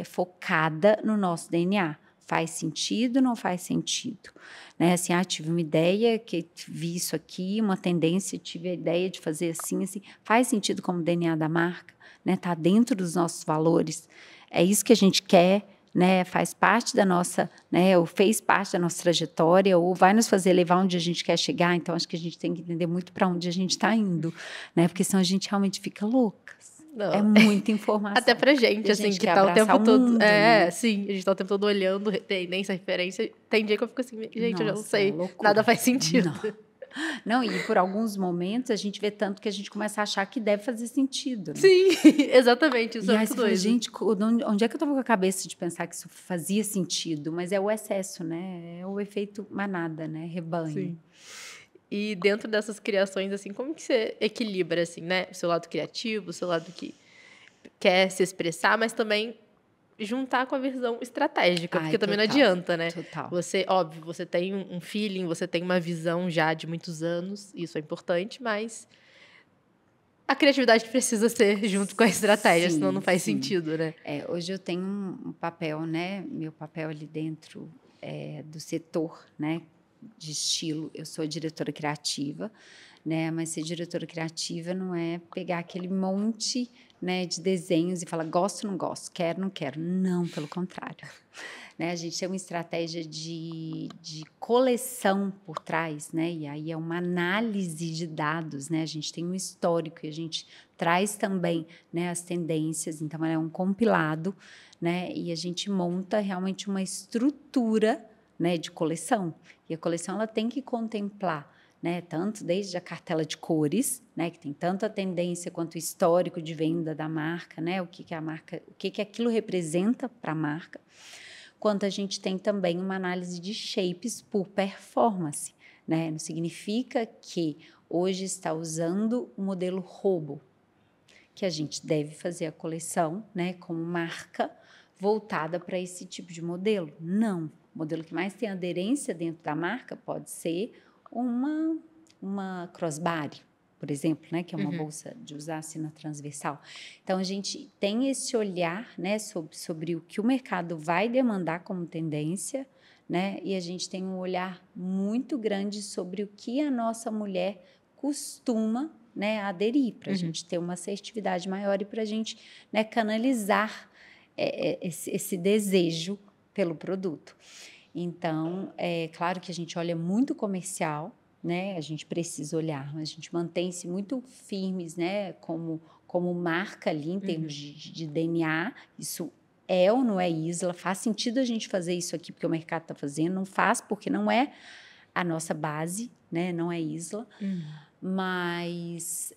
focada no nosso DNA. Faz sentido, não faz sentido? Né? Assim, tive uma ideia, que vi isso aqui, uma tendência, tive a ideia de fazer assim, faz sentido como DNA da marca? Né? Tá dentro dos nossos valores? É isso que a gente quer? Né, faz parte da nossa, né, ou fez parte da nossa trajetória, ou vai nos fazer levar onde a gente quer chegar. Então, acho que a gente tem que entender muito para onde a gente está indo, né, porque senão a gente realmente fica louca. Não. É muita informação. Até pra gente, assim, que tá o tempo todo... Mundo, né? Sim, a gente tá o tempo todo olhando tendência, referência. Tem dia que eu fico assim, gente, nossa, eu já não sei, nada faz sentido. Não, e por alguns momentos a gente vê tanto que a gente começa a achar que deve fazer sentido. Né? Sim, exatamente. Isso e aí você fala, gente, onde é que eu estava com a cabeça de pensar que isso fazia sentido? Mas é o excesso, né? É o efeito manada, né? Rebanho. Sim. E dentro dessas criações, assim, como que você equilibra, assim, né? O seu lado criativo, o seu lado que quer se expressar, mas também juntar com a visão estratégica, porque também não adianta, né? Total. Você, óbvio, você tem um feeling, você tem uma visão já de muitos anos, isso é importante, mas a criatividade precisa ser junto com a estratégia, senão não faz sentido, né? Hoje eu tenho um papel, né? Meu papel ali dentro do setor, né? De estilo, eu sou diretora criativa, né? Mas ser diretora criativa não é pegar aquele monte, né, de desenhos e falar gosto, não gosto, quero, não quero. Não, pelo contrário. Né? A gente tem uma estratégia de coleção por trás, né? E aí é uma análise de dados, né? A gente tem um histórico e a gente traz também, né, as tendências, então é um compilado, né? E a gente monta realmente uma estrutura, né, de coleção. E a coleção ela tem que contemplar, né, tanto desde a cartela de cores, né, que tem tanto a tendência quanto o histórico de venda da marca, né, o que a marca, o que aquilo representa para a marca, quanto a gente tem também uma análise de shapes por performance, né? Não significa que hoje está usando o modelo Robo, que a gente deve fazer a coleção, né, como marca voltada para esse tipo de modelo. Não. O modelo que mais tem aderência dentro da marca pode ser uma crossbody, por exemplo, né, que é uma bolsa de usar assim na transversal. Então, a gente tem esse olhar, né, sobre o que o mercado vai demandar como tendência, né, e a gente tem um olhar muito grande sobre o que a nossa mulher costuma, né, aderir, para a gente ter uma assertividade maior e para a gente, né, canalizar esse desejo pelo produto. Então, é claro que a gente olha muito comercial, né? A gente precisa olhar, mas a gente mantém-se muito firmes, né? Como marca ali em termos de DNA. Isso é ou não é Isla? Faz sentido a gente fazer isso aqui porque o mercado está fazendo? Não faz porque não é a nossa base, né? Não é Isla. Mas,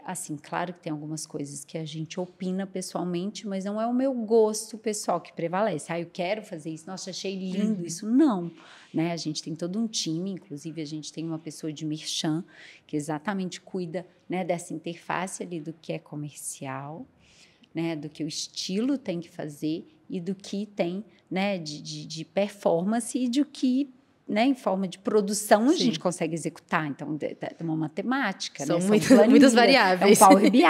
assim, claro que tem algumas coisas que a gente opina pessoalmente, mas não é o meu gosto pessoal que prevalece. Eu quero fazer isso, nossa, achei lindo isso. Não, né? A gente tem todo um time, inclusive a gente tem uma pessoa de merchan que exatamente cuida, né, dessa interface ali do que é comercial, né, do que o estilo tem que fazer e do que tem, né, de performance e de o que, né, em forma de produção, a gente consegue executar. Então, é uma matemática, são, né? muitas variáveis. É um Power BI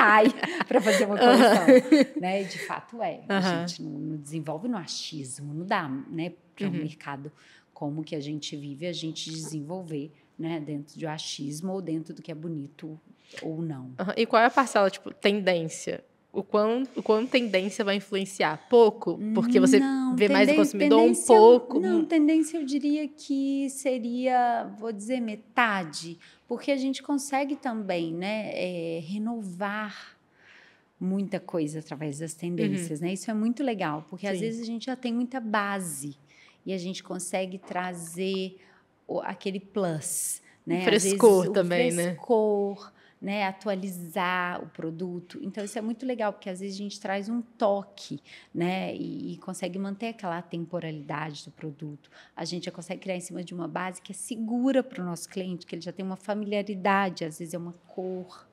para fazer uma correção. Né? E, de fato, a gente não desenvolve no achismo, não dá, né, para um mercado como que a gente vive, a gente desenvolver, né, dentro de um achismo ou dentro do que é bonito ou não. E qual é a parcela, tipo, tendência? O quão tendência vai influenciar? Pouco? Porque você vê mais o consumidor um pouco? Não, tendência eu diria que seria, vou dizer, metade. Porque a gente consegue também, né, renovar muita coisa através das tendências, né? Isso é muito legal, porque às vezes a gente já tem muita base e a gente consegue trazer aquele plus, né? Frescor às vezes, também, frescor, né, atualizar o produto. Então, isso é muito legal, porque às vezes a gente traz um toque, né, e consegue manter aquela temporalidade do produto. A gente já consegue criar em cima de uma base que é segura para o nosso cliente, que ele já tem uma familiaridade, às vezes é uma cor,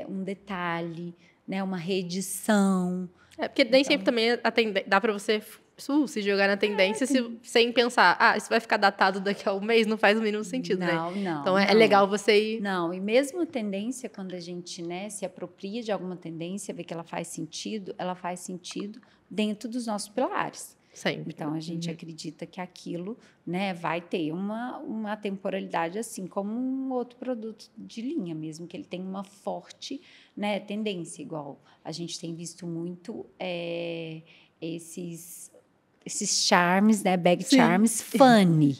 um detalhe, né, uma reedição. Porque nem sempre também dá para você se jogar na tendência sem pensar, isso vai ficar datado daqui a um mês, não faz o mínimo sentido, né? Não. Então, é legal você ir... Não, e mesmo tendência, quando a gente, né, se apropria de alguma tendência, vê que ela faz sentido dentro dos nossos pilares. Sempre. Então, a gente acredita que aquilo, né, vai ter uma temporalidade, assim como um outro produto de linha, mesmo que ele tenha uma forte, né, tendência, igual a gente tem visto muito esses charms, né, bag charms, funny.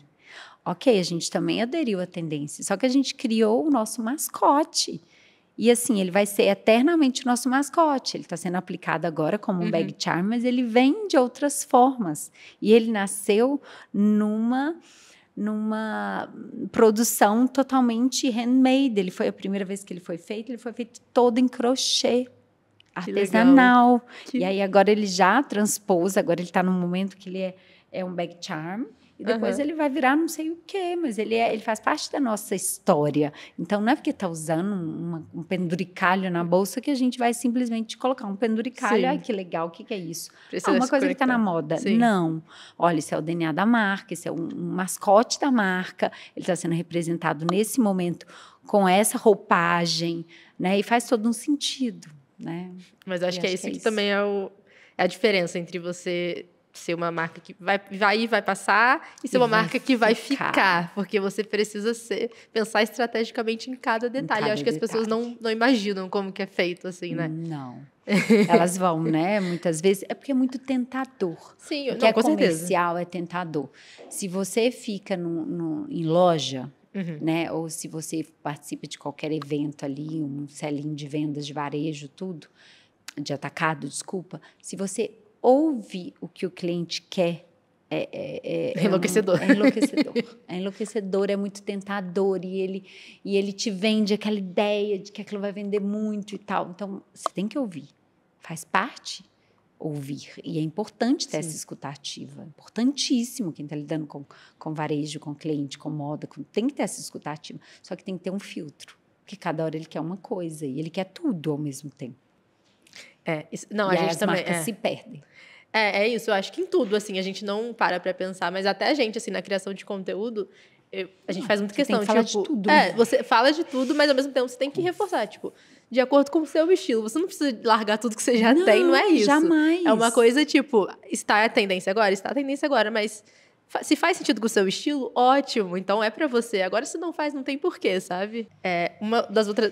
Ok, a gente também aderiu à tendência, só que a gente criou o nosso mascote. E assim, ele vai ser eternamente o nosso mascote. Ele está sendo aplicado agora como um bag charm, mas ele vem de outras formas. E ele nasceu numa produção totalmente handmade. Foi a primeira vez que ele foi feito todo em crochê, artesanal. E aí agora ele já transpôs, agora ele está num momento que ele é um bag charm. E depois ele vai virar não sei o quê, mas ele faz parte da nossa história. Então, não é porque está usando um penduricalho na bolsa que a gente vai simplesmente colocar um penduricalho. Ai, que legal, o que é isso? Uma coisa que está na moda. Sim. Não. Olha, esse é o DNA da marca, esse é um mascote da marca. Ele está sendo representado nesse momento com essa roupagem, né? E faz todo um sentido, né? Mas acho que isso que também é a diferença entre você ser uma marca que vai passar e ser uma marca que vai ficar, porque você precisa pensar estrategicamente em cada detalhe. Eu acho que as pessoas não imaginam como que é feito, assim, né? Não. Elas vão, né? Muitas vezes. É porque é muito tentador. Sim, o que com comercial certeza. É tentador. Se você fica em loja, né? Ou se você participa de qualquer evento ali, um selinho de vendas de varejo, tudo, de atacado, desculpa. Se você ouve o que o cliente quer, é enlouquecedor. É enlouquecedor, é muito tentador. E ele te vende aquela ideia de que aquilo vai vender muito e tal. Então, você tem que ouvir. Faz parte ouvir. E é importante ter essa escutativa. É importantíssimo quem está lidando com varejo, com cliente, com moda. Tem que ter essa escutativa. Só que tem que ter um filtro. Porque cada hora ele quer uma coisa e ele quer tudo ao mesmo tempo. A gente as também marcas se perdem. É isso, eu acho que em tudo, assim, a gente não para pensar, mas até a gente, assim, na criação de conteúdo, a gente faz muita questão, tem que falar de tudo, né? Você fala de tudo, mas ao mesmo tempo você tem que reforçar, tipo, de acordo com o seu estilo. Você não precisa largar tudo que você já tem, não é isso. Jamais. É uma coisa, tipo, está a tendência agora, mas Se faz sentido com o seu estilo, ótimo, então é pra você. Agora, se não faz, não tem porquê, sabe?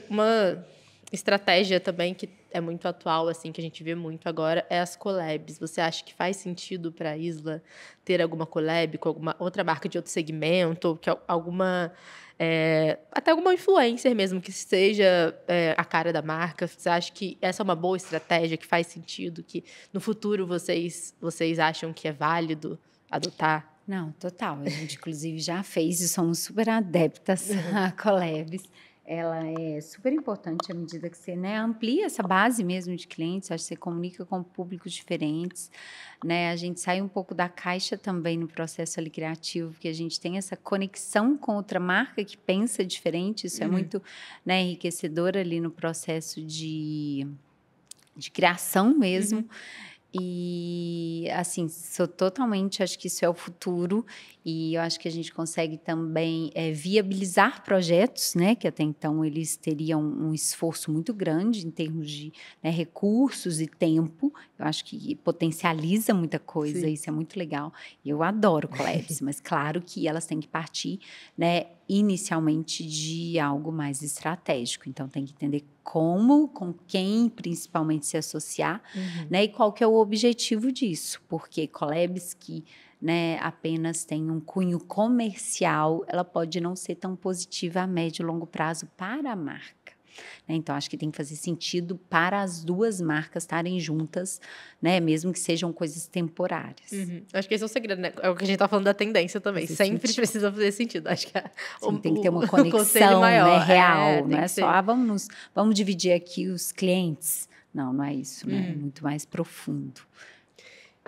Uma estratégia também que é muito atual, assim, que a gente vê muito agora, é as collabs. Você acha que faz sentido pra Isla ter alguma collab com alguma outra marca de outro segmento, ou que alguma... até alguma influencer mesmo, que seja a cara da marca? Você acha que essa é uma boa estratégia, que faz sentido, que no futuro vocês acham que é válido adotar? Não, total. A gente, inclusive, já fez e somos super adeptas a collabs. Ela é super importante à medida que você, né, amplia essa base mesmo de clientes, acho que você comunica com públicos diferentes, né? A gente sai um pouco da caixa também no processo ali criativo, porque a gente tem essa conexão com outra marca que pensa diferente, isso é muito, né, enriquecedor ali no processo de criação mesmo. E, assim, sou totalmente, acho que isso é o futuro, e eu acho que a gente consegue também viabilizar projetos, né, que até então eles teriam um esforço muito grande em termos de, né, recursos e tempo. Eu acho que potencializa muita coisa, Sim. isso é muito legal. E eu adoro collabs, mas claro que elas têm que partir, né, inicialmente de algo mais estratégico. Então, tem que entender como, com quem principalmente se associar, né, e qual que é o objetivo disso, porque collabs que, né, apenas têm um cunho comercial, ela pode não ser tão positiva a médio e longo prazo para a marca. Né? Então, acho que tem que fazer sentido para as duas marcas estarem juntas, né, mesmo que sejam coisas temporárias. Acho que esse é o segredo, né? É o que a gente tá falando da tendência também. Fazer Sempre sentido. precisa fazer sentido. Acho que Sim, tem que ter uma o conselho conexão, maior, né, real, não tem é que só, ser. vamos dividir aqui os clientes. Não, não é isso, né? É muito mais profundo.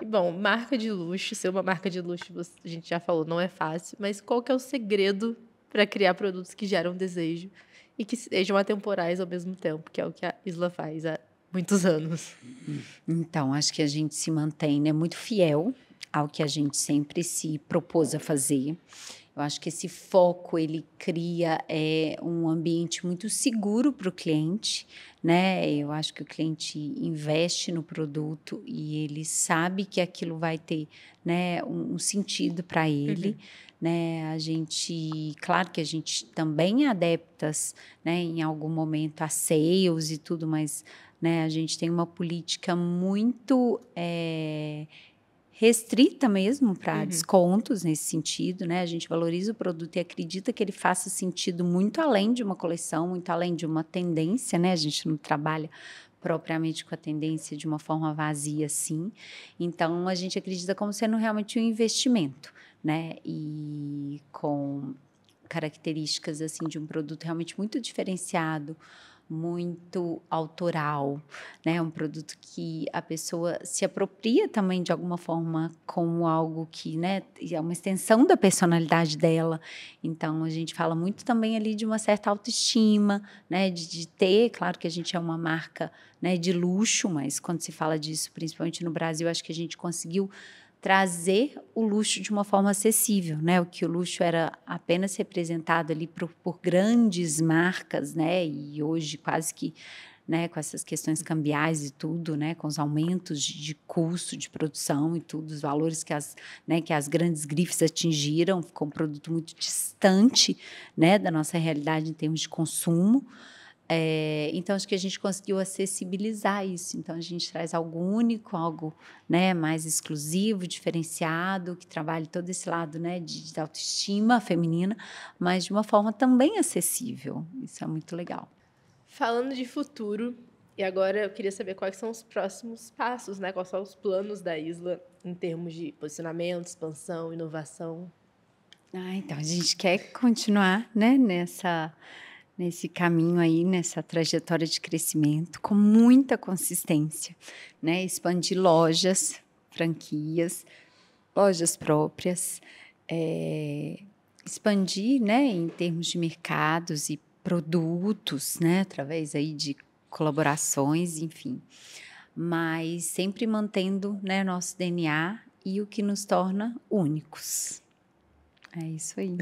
E, bom, marca de luxo, ser uma marca de luxo, a gente já falou, não é fácil, mas qual que é o segredo para criar produtos que geram desejo e que sejam atemporais ao mesmo tempo, que é o que a Isla faz há muitos anos? Então, acho que a gente se mantém, né, muito fiel ao que a gente sempre se propôs a fazer. Eu acho que esse foco, ele cria um ambiente muito seguro para o cliente, né? Eu acho que o cliente investe no produto e ele sabe que aquilo vai ter, né, um sentido para ele, né? A gente, claro que a gente também é adeptas, né, em algum momento a sales e tudo, mas, né, a gente tem uma política muito restrita mesmo para descontos nesse sentido, né? A gente valoriza o produto e acredita que ele faça sentido muito além de uma coleção, muito além de uma tendência, né? A gente não trabalha propriamente com a tendência de uma forma vazia, assim. Então, a gente acredita como sendo realmente um investimento, né? E com características, assim, de um produto realmente muito diferenciado, muito autoral, né? Um produto que a pessoa se apropria também de alguma forma como algo que, né, é uma extensão da personalidade dela. Então, a gente fala muito também ali de uma certa autoestima, né? De ter, claro que a gente é uma marca, né, de luxo, mas quando se fala disso, principalmente no Brasil, acho que a gente conseguiu trazer o luxo de uma forma acessível, né? O que o luxo era apenas representado ali por grandes marcas, né? E hoje quase que, né, com essas questões cambiais e tudo, né, com os aumentos de custo de produção e tudo, os valores que as grandes grifes atingiram, ficou um produto muito distante, né, da nossa realidade em termos de consumo. Então, acho que a gente conseguiu acessibilizar isso. Então, a gente traz algo único, algo, né, mais exclusivo, diferenciado, que trabalhe todo esse lado, né, de autoestima feminina, mas de uma forma também acessível. Isso é muito legal. Falando de futuro, e agora eu queria saber quais são os próximos passos, né? Quais são os planos da Isla em termos de posicionamento, expansão, inovação? Então, a gente quer continuar, né, nesse caminho aí, nessa trajetória de crescimento, com muita consistência, né? Expandir lojas, franquias, lojas próprias, expandir, né, em termos de mercados e produtos, né, através aí de colaborações, enfim, mas sempre mantendo, né, nosso DNA e o que nos torna únicos. É isso aí.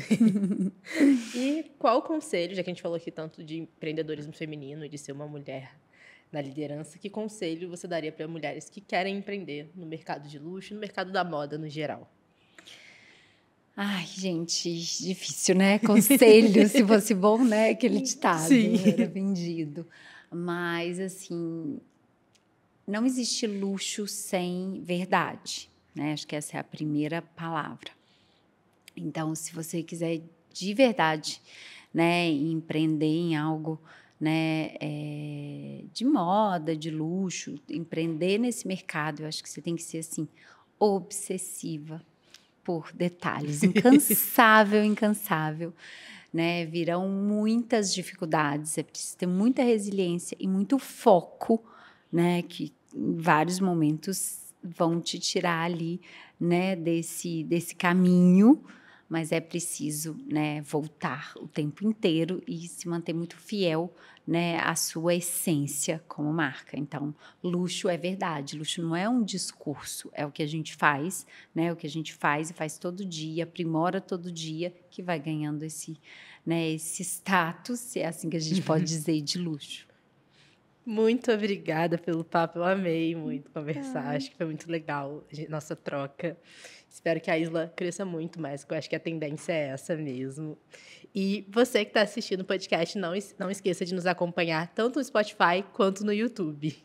E qual conselho, já que a gente falou aqui tanto de empreendedorismo feminino e de ser uma mulher na liderança, que conselho você daria para mulheres que querem empreender no mercado de luxo, no mercado da moda no geral? Ai, gente, difícil, né? Conselho, se fosse bom, né? Aquele ditado era vendido. Mas, assim, não existe luxo sem verdade, né? Acho que essa é a primeira palavra. Então, se você quiser de verdade, né, empreender em algo, né, de moda, de luxo, empreender nesse mercado, eu acho que você tem que ser, assim, obsessiva por detalhes, incansável, incansável, né? Virão muitas dificuldades, é preciso ter muita resiliência e muito foco, né? Que em vários momentos vão te tirar ali, né? Desse caminho, mas é preciso, né? Voltar o tempo inteiro e se manter muito fiel, né? À sua essência como marca. Então, luxo é verdade, luxo não é um discurso, é o que a gente faz, né? O que a gente faz e faz todo dia, aprimora todo dia, que vai ganhando esse, né, esse status, se é assim que a gente pode dizer, de luxo. Muito obrigada pelo papo, eu amei muito conversar, acho que foi muito legal nossa troca. Espero que a Isla cresça muito mais, porque eu acho que a tendência é essa mesmo. E você que está assistindo o podcast, não esqueça de nos acompanhar tanto no Spotify quanto no YouTube.